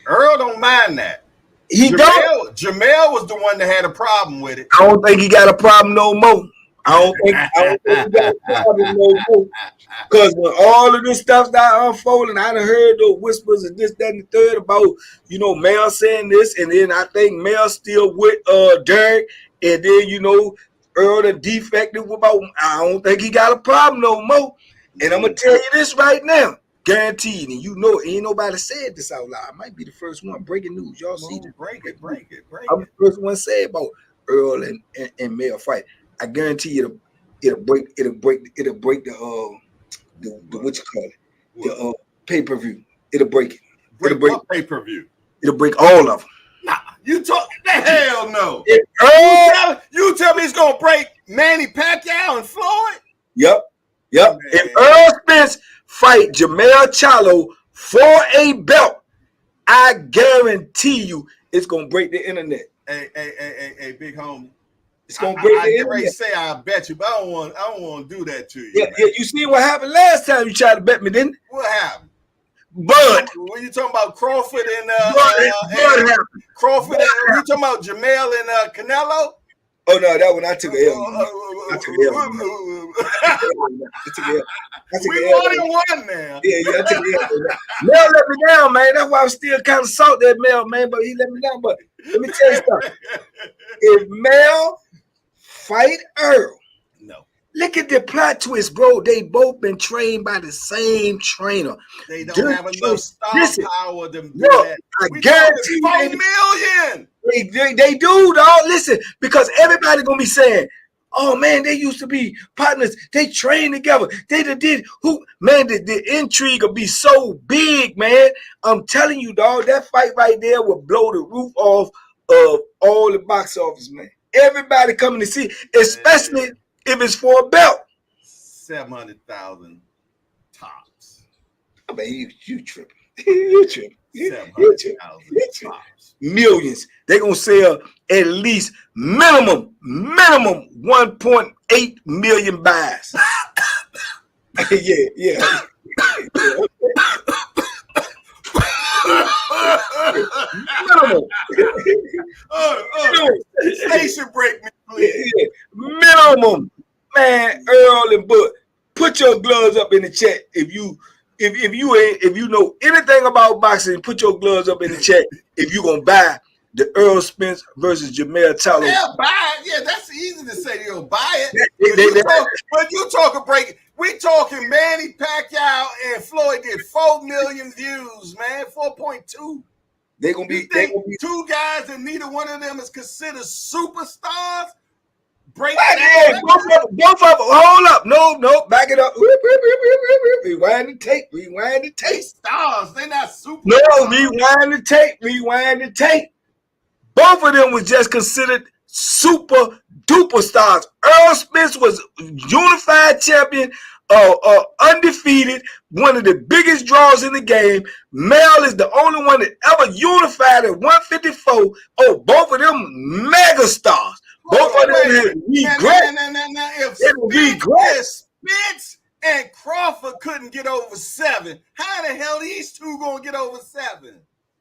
Earl don't mind that. Jamel was the one that had a problem with it. I don't think he got a problem no more. I don't think he got a problem no more. Because when all of this stuff started unfolding, I done heard those whispers and this, that, and the third about, Mel saying this, and then I think Mel still with Derek, and then, Earl the defective about, I don't think he got a problem no more. And I'm going to tell you this right now. Guaranteed, and ain't nobody said this out loud. I might be the first one. Breaking news. Y'all see this. Break it. I'm the first one say about Earl and Mel fight. I guarantee you it'll break the what you call it? The pay-per-view. It'll break it. It'll break pay-per-view. It'll break all of them. Nah, you talk the hell no. You tell me it's gonna break Manny Pacquiao and Floyd? Yep. Man. If Earl Spence fight Jamel Charlo for a belt, I guarantee you it's gonna break the internet. Hey, big homie. It's gonna break the internet. I say I bet you, but I don't want to do that to you. Yeah, you see what happened last time you tried to bet me, didn't it? What happened? Bud. When you talking about Crawford and Crawford, you talking about Jamel and Canelo? Oh no, that one I took a L. I took a L. We won now. Yeah, I took a L. Mel let me down, man. That's why I'm still kind of salty at Mel, man. But he let me down. But let me tell you something. If Mel fight Earl, no. Look at the plot twist, bro. They both been trained by the same trainer. They don't have enough star power to do that. I guarantee you, 4 million. They do, dog. Listen, because everybody gonna be saying, "Oh man, they used to be partners. They trained together. They did who? Man, the intrigue will be so big, man. I'm telling you, dog. That fight right there will blow the roof off of all the box office, man. Everybody coming to see, especially if it's for a belt. 700,000 tops. I mean, you tripping. You tripping. 700,000 tops. Millions. They're going to sell at least minimum 1.8 million buys. Yeah. Minimum. Station break me, please. Yeah. Minimum. Man, Earl and Bud, put your gloves up in the chat if you know anything about boxing. Put your gloves up in the chat if you gonna buy the Earl Spence versus Jamel Charlo. They'll buy it. Yeah, that's easy to say they'll buy it. But you talking break. We talking Manny Pacquiao and Floyd did 4 million views, man. 4.2. They're gonna be two guys that neither one of them is considered superstars. Break hey, both of them. Hold up. No, back it up. Rewind the tape. Stars. They're not superstars. No, rewind the tape. Both of them was just considered super duper stars. Earl Spence was unified champion, undefeated, one of the biggest draws in the game. Mel is the only one that ever unified at 154. Oh, both of them mega stars. Both of them had regret. If Spence and Crawford couldn't get over 7, how the hell these two gonna get over 7?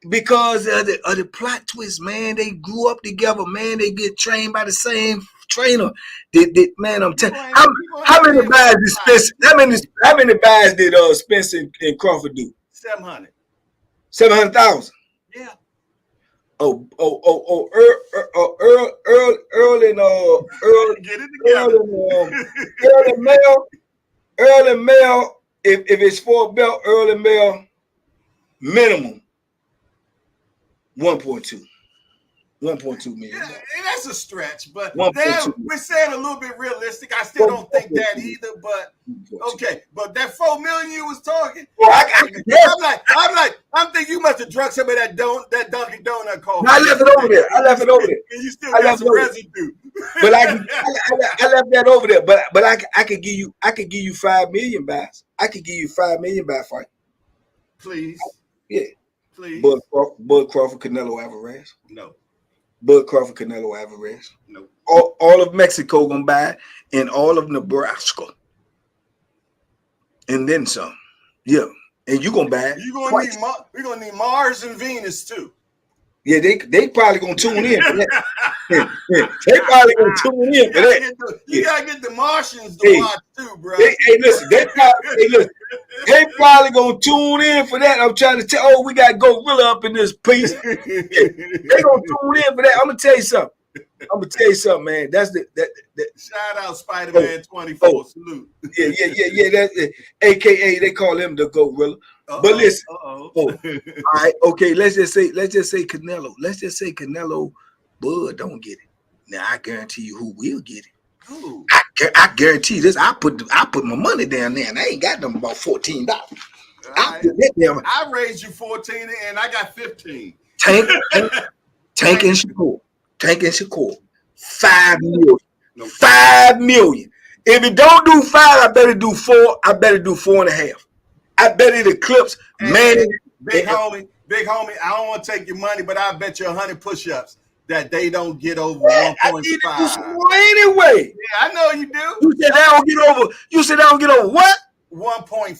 Because of the plot twist, man. They grew up together, man. They get trained by the same trainer. Man, I'm telling you, how many buys did Spence? How many buys did Spence and Crawford do? 700. 700,000. Yeah. Earl and Mel. If it's for a belt, Earl and Mel, minimum 1.2 million. Yeah, and that's a stretch, but we're saying a little bit realistic. I still don't think that either, but okay. But that 4 million you was talking, I'm thinking you must have drunk some of that Dunkin' Donut coffee. I left it over there. And you still got some residue. But I left that over there. But I could give you 5 million buys. I could give you 5 million buy fight. Please. Yeah. Please. Bud Crawford, Canelo Alvarez. No. Bud Crawford, Canelo Alvarez. No. All of Mexico gonna buy, and all of Nebraska, and then some. Yeah, and you gonna buy. We're gonna need Mars and Venus too. Yeah, they probably gonna tune in for that. They probably gonna tune in for that. You gotta get the Martians to watch too, bro. Listen, they probably gonna tune in for that. I'm trying to tell. Oh, we got Gorilla up in this piece. They gonna tune in for that. I'm gonna tell you something, man. That's the shout out Spider-Man 24. Salute. Yeah. That's AKA they call him the Gorilla. But listen, all right, okay. Let's just say Canelo. Let's just say Canelo, Bud don't get it. Now I guarantee you who will get it. Ooh. I guarantee this. I put my money down there, and I ain't got them about $14. I raised you 14, and I got 15. Tank and Shakur. 5 million. 5 million. If it don't do 5, I better do 4. I better do 4.5. I bet it eclipse, man. Big homie, I don't want to take your money, but I bet you 100 push-ups that they don't get over 1.5. Anyway. Yeah, I know you do. You said I don't get over. You said I don't get over what? 1.5.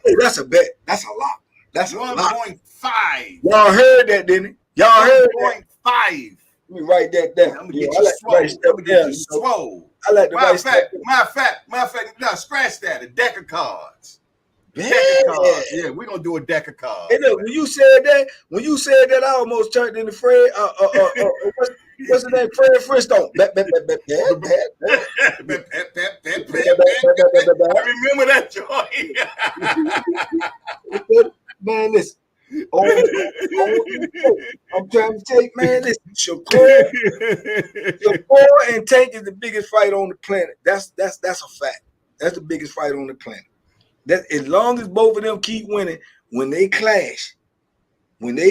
Hey, that's a bet. That's a lot. That's 1.5. Y'all heard that, didn't it? Y'all heard 1.5. Let me write that down. I'm gonna get you swole. I like the right stuff. Matter of fact, no, scratch that. A deck of cards. Yeah, we're gonna do a deck of cards. Hey, look, when you said that, I almost turned into Fred. What's his name? Fred Flintstone. I remember that joint. Man, listen. I'm trying to take, man. Listen, Shakur and Tank is the biggest fight on the planet. That's a fact. That's the biggest fight on the planet. That as long as both of them keep winning, when they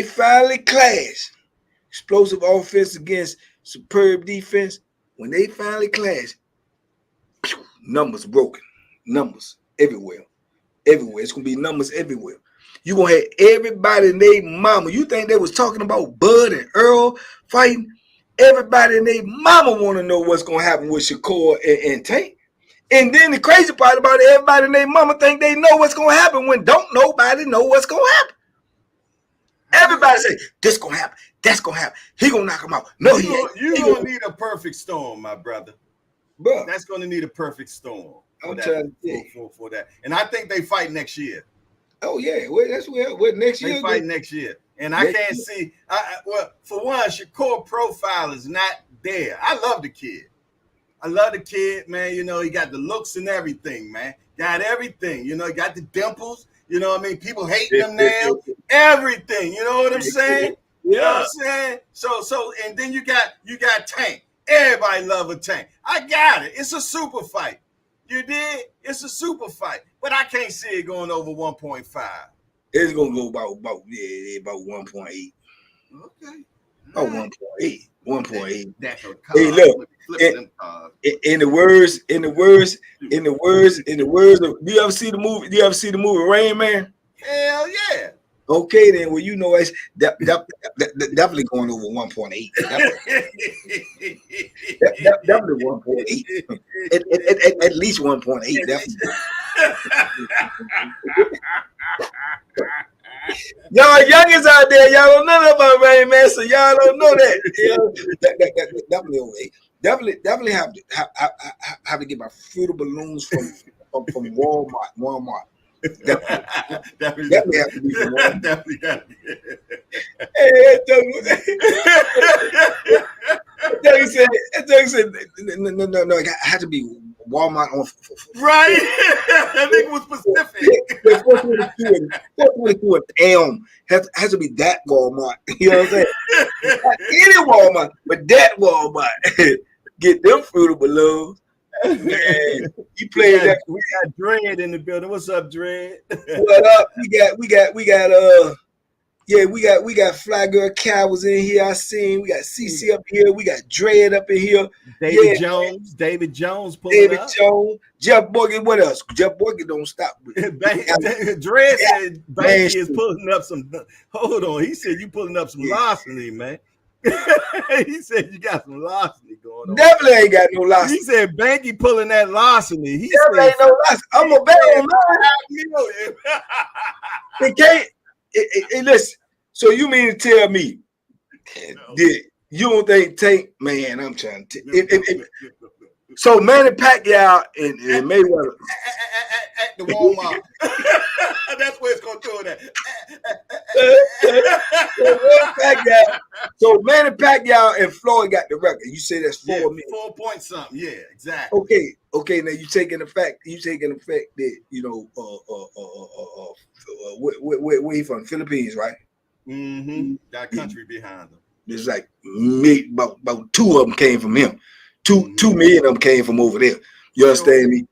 finally clash, explosive offense against superb defense, when they finally clash, numbers broken, numbers everywhere. It's gonna be numbers everywhere. You gonna have everybody and their mama. You think they was talking about Bud and Earl fighting? Everybody and their mama want to know what's gonna happen with Shakur and Tank. And then the crazy part about it, everybody and their mama think they know what's gonna happen when don't nobody know what's gonna happen. Everybody say this gonna happen, that's gonna happen. He gonna knock him out. No, he ain't. You're gonna need a perfect storm, my brother. Bro, that's gonna need a perfect storm for that. And I think they fight next year. Oh yeah, that's next year. They fight next year. And I can't see. Well, for one, Shakur profile is not there. I love the kid. Man. You know, he got the looks and everything, man. Got everything. You know, he got the dimples. You know what I mean? People hating him now. Everything. You know what I'm saying? Yeah. You know what I'm saying? So, and then you got Tank. Everybody love a Tank. I got it. It's a super fight. You did? It's a super fight. But I can't see it going over 1.5. It's gonna go about 1.8. Okay. About 1.8. 1.8. That's a Hey, look. In the words of, do you ever see the movie Rain Man? Hell yeah. Okay, then. Well, you know, it's definitely going over 1.8. Definitely 1.8. At least 1.8. Definitely. Y'all youngins out there, y'all don't know about Rain Man, so y'all don't know that. Definitely over 8. Definitely have to get my fruit balloons from Walmart. Definitely have to be from Walmart. Definitely got to be. He said, no, it had to be Walmart on. Right? That nigga was specific. 422 and Elm has to be that Walmart. You know what I'm saying? Not any Walmart, but that Walmart. Get them fruit balloons. Man, you played that. We got Dread in the building. What's up, Dread? What up? We got Fly Girl Cal was in here. I seen. We got CC up here. We got Dread up in here. David Jones pulling up. Jeff Morgan. What else? Jeff Morgan don't stop. Dread said Banky is pulling up some. Hold on. He said you pulling up some larceny, man. He said you got some larceny going on. Definitely ain't got no larceny. He said Banky pulling that larceny. He definitely said ain't no larceny. I'm a bet on mine. It can't. Listen. So you mean to tell me that you don't think Tank? Man, I'm trying to. So Manny Pacquiao and Mayweather at the Walmart. That's where it's gonna do that. So Manny Pacquiao and Floyd got the record. You say that's 4 million. 4 point something. Yeah, exactly. Okay. Now you taking the fact that you know where he from? Philippines, right? Mm-hmm. Got country behind them. It's like about 2 of them came from him. 2 million of them came from over there. You understand me?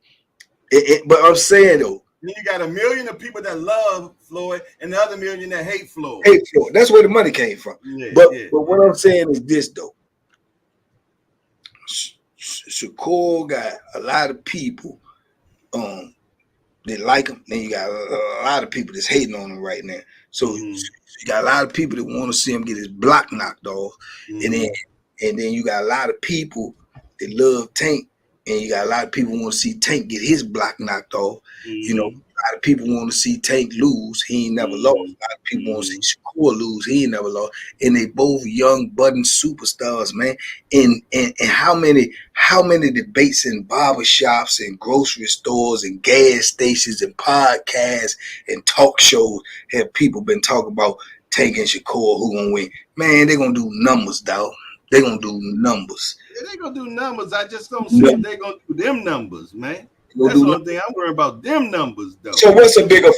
But I'm saying though, then you got 1 million of people that love Floyd and the other 1 million that hate Floyd. That's where the money came from. But what I'm saying is this though. Shakur got a lot of people that like him, and you got a lot of people that's hating on him right now. So you got a lot of people that want to see him get his block knocked off, and then you got a lot of people that love Tank, and you got a lot of people who want to see Tank get his block knocked off. You know, a lot of people want to see Tank lose. He ain't never lost. A lot of people want to see Shakur lose. He ain't never lost. And they both young budding superstars, man. And how many debates in barbershops and grocery stores and gas stations and podcasts and talk shows have people been talking about Tank and Shakur, who gonna win? Man, they gonna do numbers, dog. They gonna do numbers. Yeah, they gonna do numbers. I just don't see if they gonna do them numbers, man. That's the only thing I'm worried about. Them numbers, though. So what's a bigger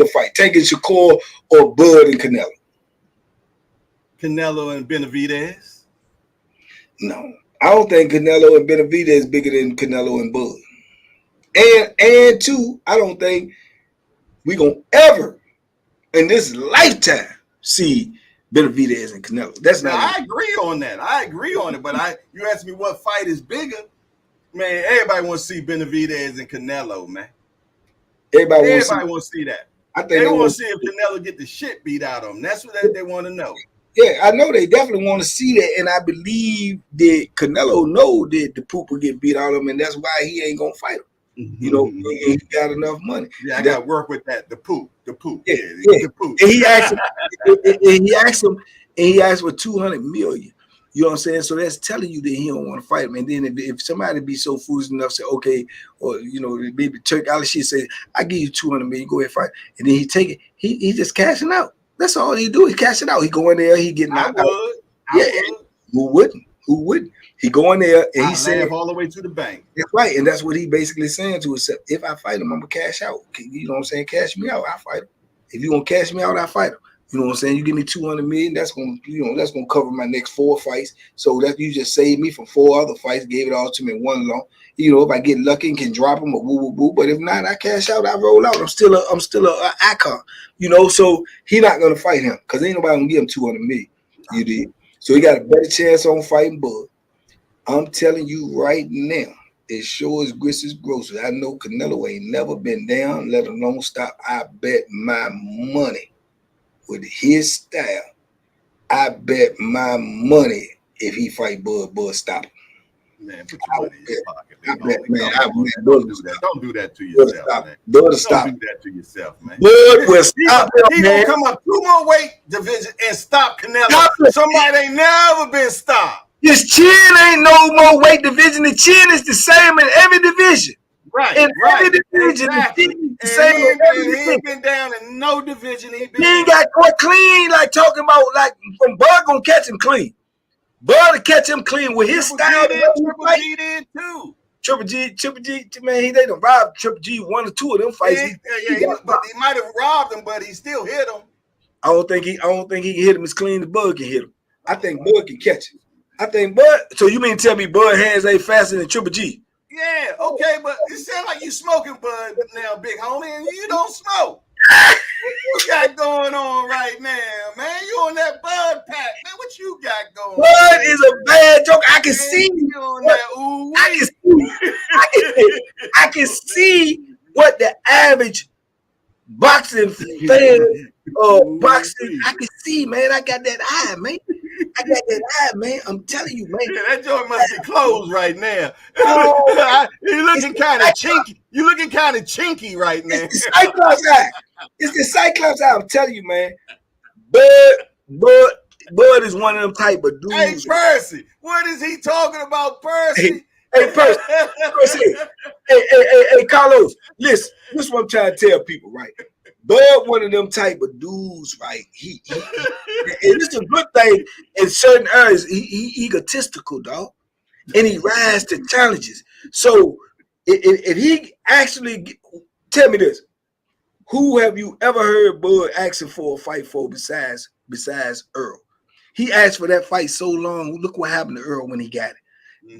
fight? Tank and Shakur or Bud and Canelo? Canelo and Benavidez? No, I don't think Canelo and Benavidez is bigger than Canelo and Bud. And two, I don't think we gonna ever in this lifetime see Benavidez and Canelo. That's not. I agree on that. I agree on it. But you asked me what fight is bigger. Man, everybody wants to see Benavidez and Canelo, man. Everybody wants to see that. I think they want to see if Canelo get the shit beat out of him. That's what they want to know. Yeah, I know they definitely want to see that, and I believe that Canelo know that the poop will get beat out of him, and that's why he ain't gonna fight him. You know, he got enough money. Yeah, I got to work with that. The poop. Yeah. The poop. And he asked for 200 million. You know what I'm saying? So that's telling you that he don't want to fight him. And then if somebody be so foolish enough to say, okay, or you know, maybe Turk Ali say, I give you 200 million, go ahead and fight. And then he take it, he just cashing out. That's all he do. He cash it out. He go in there. He get knocked out. Yeah. Who wouldn't? Who wouldn't? He go in there and he said all the way to the bank. That's right, and that's what he basically saying to himself. If I fight him, I'm gonna cash out. You know what I'm saying? Cash me out. I fight him. If you gonna cash me out, I fight him. You know what I'm saying? You give me 200 million. That's gonna, that's gonna cover my next 4 fights. So that you just saved me from 4 other fights. Gave it all to me in one long. If I get lucky and can drop him or woo woo woo. But if not, I cash out. I roll out. I'm still a icon. So he not gonna fight him because ain't nobody gonna give him 200 million. You did. So he got a better chance on fighting Bud. I'm telling you right now, as sure as grits is grocery, I know Canelo ain't never been down, let alone stop. I bet my money with his style. I bet my money if he fight Bud stop him. Man, put your money in your pocket. Don't do that to yourself, man. Bud stop. Don't do that to yourself, man. Bud will stop him, He gonna come up 2 more weight division and stop Canelo. Somebody ain't never been stopped. His chin ain't no more weight division. The chin is the same in every division. Right. In every division, exactly. The chin is the same in every division. He ain't been down in no division. He ain't got caught clean, like talking about, like, from Bud gonna catch him clean. Bud to catch him clean with his style. Triple G did too. Triple G, man, they done robbed Triple G 1 or 2 of them fights. But he might have robbed him, but he still hit him. I don't think he can hit him as clean as Bud can hit him. I think Bud can catch him. I think Bud. So you mean to tell me Bud hands ain't faster than Triple G? Yeah, okay, but it sounds like you smoking Bud now, big homie, and you don't smoke. What you got going on right now, man? You on that Bud pack, man? What you got going on? Bud is a bad joke. I can see. You on that ooh. I can see what the average boxing fan boxing. I can see, man. I got that eye, man. I'm telling you, man. Yeah, that joint must be closed right now. You looking kind of chinky. You looking kind of chinky right now. It's the Cyclops eye. It's the Cyclops eye. I'm telling you, man. Bud is one of them type of dudes. Hey, Percy, what is he talking about, Percy? Hey, Percy. Hey, Carlos. Listen, this is what I'm trying to tell people, right? Bud, one of them type of dudes, right? He and it's a good thing in certain areas. He egotistical, dog, and he rises to challenges. So if he actually tell me this, who have you ever heard Bud asking for a fight for besides Earl? He asked for that fight so long. Look what happened to Earl when he got it.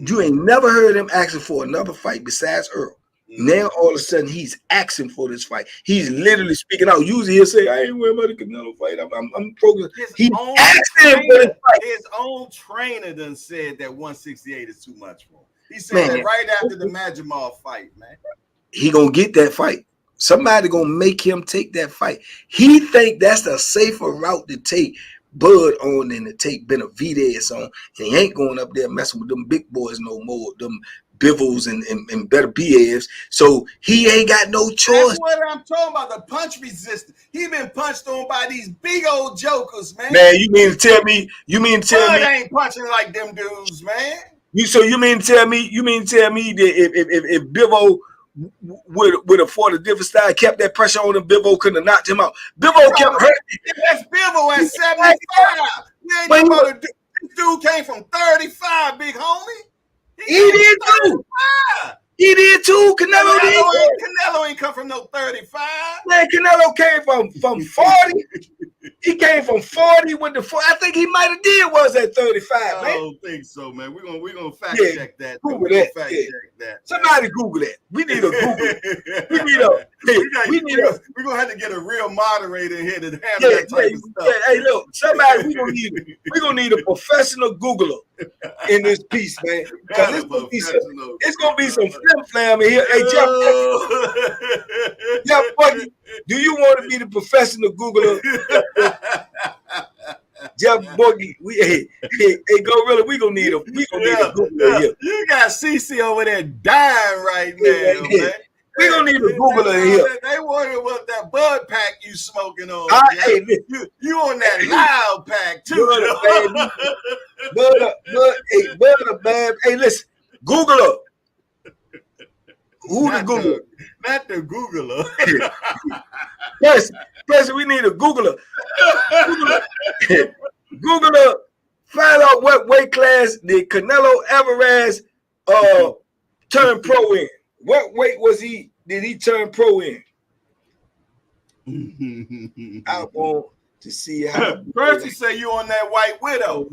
You ain't never heard him asking for another fight besides Earl. Now all of a sudden he's asking for this fight. He's literally speaking out. Usually he'll say, "I ain't worried about the Canelo fight. I'm focused." He's asking for this fight. His own trainer done said that 168 is too much for him. He said that right after the Majimov fight, man. He gonna get that fight. Somebody gonna make him take that fight. He think that's a safer route to take Bud on than to take Benavidez on. And he ain't going up there messing with them big boys no more. Them Bivels and better BAFs. So he ain't got no choice. That's what I'm talking about. The punch resistance. He been punched on by these big old jokers, man. Man, you mean to tell me? Bud ain't punching like them dudes, man. You mean to tell me that if Bivo would have fought a different style, kept that pressure on him, Bivo couldn't have knocked him out. Bivo kept hurting. That's Bivo at 75. You ain't talking about a dude came from 35, big homie. He did too. He did too. Canelo ain't come from no 35. Man, Canelo came from 40. He came from 40 with the 40. I think he might have did was at 35. I man. don't think so, man. We're gonna fact check that. Google that. Fact check that. Somebody Google that. We need a Google. We're gonna have to get a real moderator in here to handle that type of stuff. Yeah, hey, look, somebody we're gonna need a professional Googler in this piece, man. Because it's gonna be some flim flam in here. Hey, Jeff Bucky, do you want to be the professional Googler? Jeff Bucky, hey, Gorilla, we gonna need a Googler here. You got CC over there dying right now, man. We gonna need a Googler in here. They wondering what that Bud pack you smoking on. Hey, you on that loud pack too. Bud, man. Hey, listen, Googler. Who the Googler? Not the Googler. Yes, we need a Googler. Google up. Find out what weight class did Canelo Alvarez turn pro in. What weight did he turn pro in? I want to see how. First he say you on that White Widow.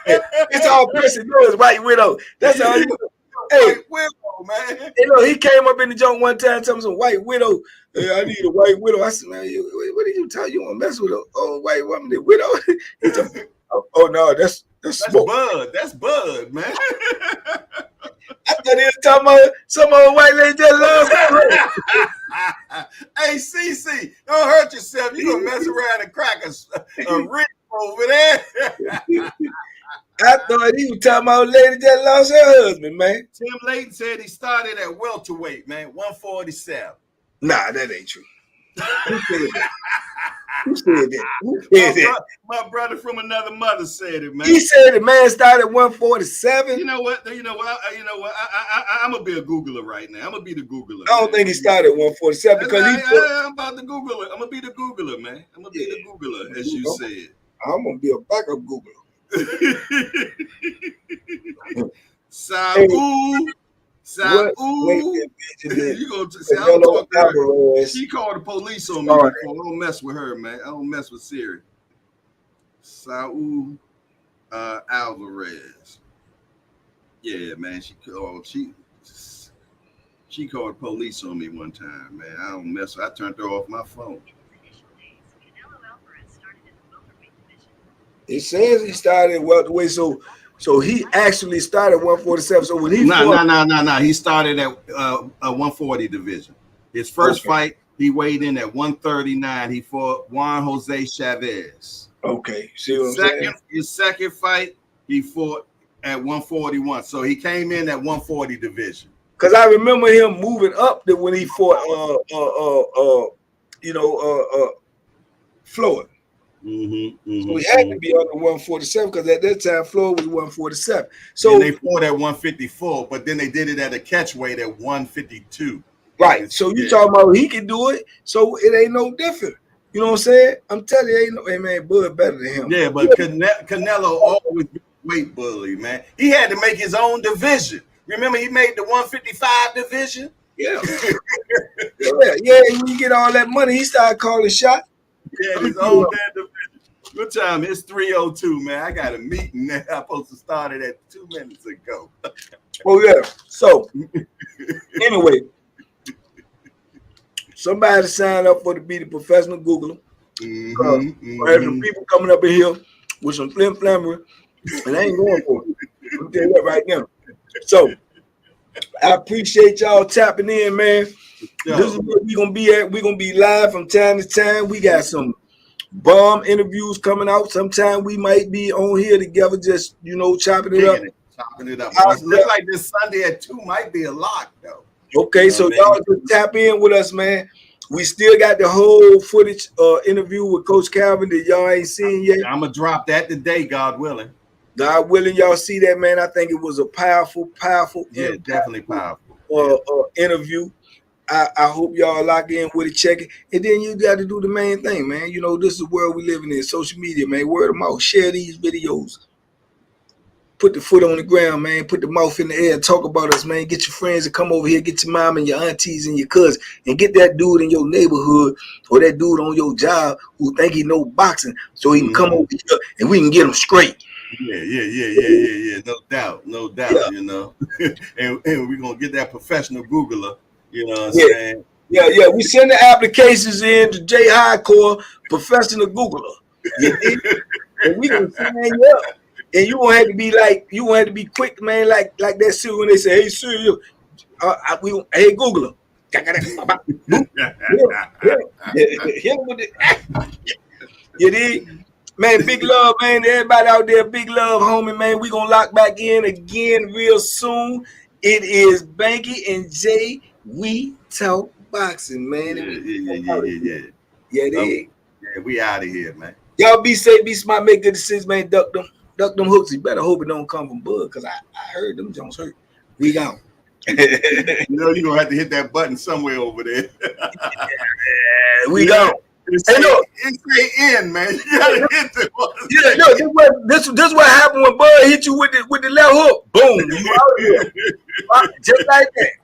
It's all person knows White Widow. That's all you know. Hey, White Widow, man. You know, he came up in the joint one time telling me some White Widow. Hey, I need a White Widow. I said, man, what did you tell you want to mess with an old white woman, the widow? He said, oh no, that's Bud. That's Bud, man. I thought he was talking about some old white lady just loves her. Hey, CC, don't hurt yourself. You gonna mess around and crack a rib over there. I thought he was talking about a lady that lost her husband, man. Tim Layton said he started at welterweight, man, 147. Nah, that ain't true. Who said that? Who said that? Who said that? My brother from another mother said it, man. He said the man started at 147. You know what? I'm gonna be a Googler right now. I'm gonna be the Googler. I don't think he started at 147 because I'm about to Google it. I'm gonna be the Googler, man. I'm gonna be the Googler, as you said. I'm gonna be a backup Googler. Saul. You gonna see? I don't talk to her. She called the police on me before. I don't mess with her, man. I don't mess with Siri. Saul Alvarez. Yeah, man. She called the police on me one time, man. I don't mess with. I turned her off my phone. It says he started welterweight, so he actually started 147. So when he no. He started at a 140 division. His first fight, he weighed in at 139. He fought Juan Jose Chavez. Okay, see what I'm saying? His second fight, he fought at 141. So he came in at 140 division. Because I remember him moving up when he fought Floyd. So he had to be under 147 because at that time Floyd was 147. So they fought at 154, but then they did it at a catch weight at 152. Right. So you talking about he can do it, so it ain't no different. You know what I'm saying? I'm telling you, ain't no man Bud better than him. Yeah, but Canelo always been a weight bully, man. He had to make his own division. Remember, he made the 155 division. Yeah. yeah. When you get all that money, he started calling shots. Yeah, his own damn division. Good time. It's 3:02, man. I got a meeting that I'm supposed to start it at 2 minutes ago. Oh yeah. So anyway, somebody sign up to be the professional Googler. Some people coming up in here with some flammery, and I ain't going for it. I'll tell you that right now. So I appreciate y'all tapping in, man. This is where we're gonna be at. We're gonna be live from time to time. We got some bomb interviews coming out. Sometime we might be on here together, just chopping it up. Look like this Sunday at 2 might be a lock though. Okay, so y'all just tap in with us, man. We still got the whole footage interview with Coach Calvin that y'all ain't seen yet. I'm gonna drop that today, God willing. God willing, y'all see that, man. I think it was a powerful, definitely powerful interview. I hope y'all lock in with it, check it, and then you got to do the main thing, man. This is the world we living in, social media, man. Word of mouth, share these videos. Put the foot on the ground, man. Put the mouth in the air. Talk about us, man. Get your friends to come over here. Get your mom and your aunties and your cousins, and get that dude in your neighborhood or that dude on your job who think he know boxing, so he can come over here and we can get him straight. Yeah. No doubt. Yeah. and we're gonna get that professional Googler. You know what I'm saying? Yeah. We send the applications in to J Hardcore Professional Googler. And we gonna sign you up. And you won't have to be quick, man, like that Siri when they say, hey Siri, hey Googler. You dig? Man, big love, man. Everybody out there, big love, homie, man. We gonna lock back in again real soon. It is Banky and Jay. We talk boxing, man. Yeah, we out of here, man. Y'all be safe, be smart, make good decisions, man. Duck them hooks. You better hope it don't come from Bud, because I heard them Jones hurt. We gone. You're gonna have to hit that button somewhere over there. We gone. Hey, look. It say in, man. You gotta hit the one. Yeah, look, this what happened when Bud hit you with the left hook. Boom, you out here. Just like that.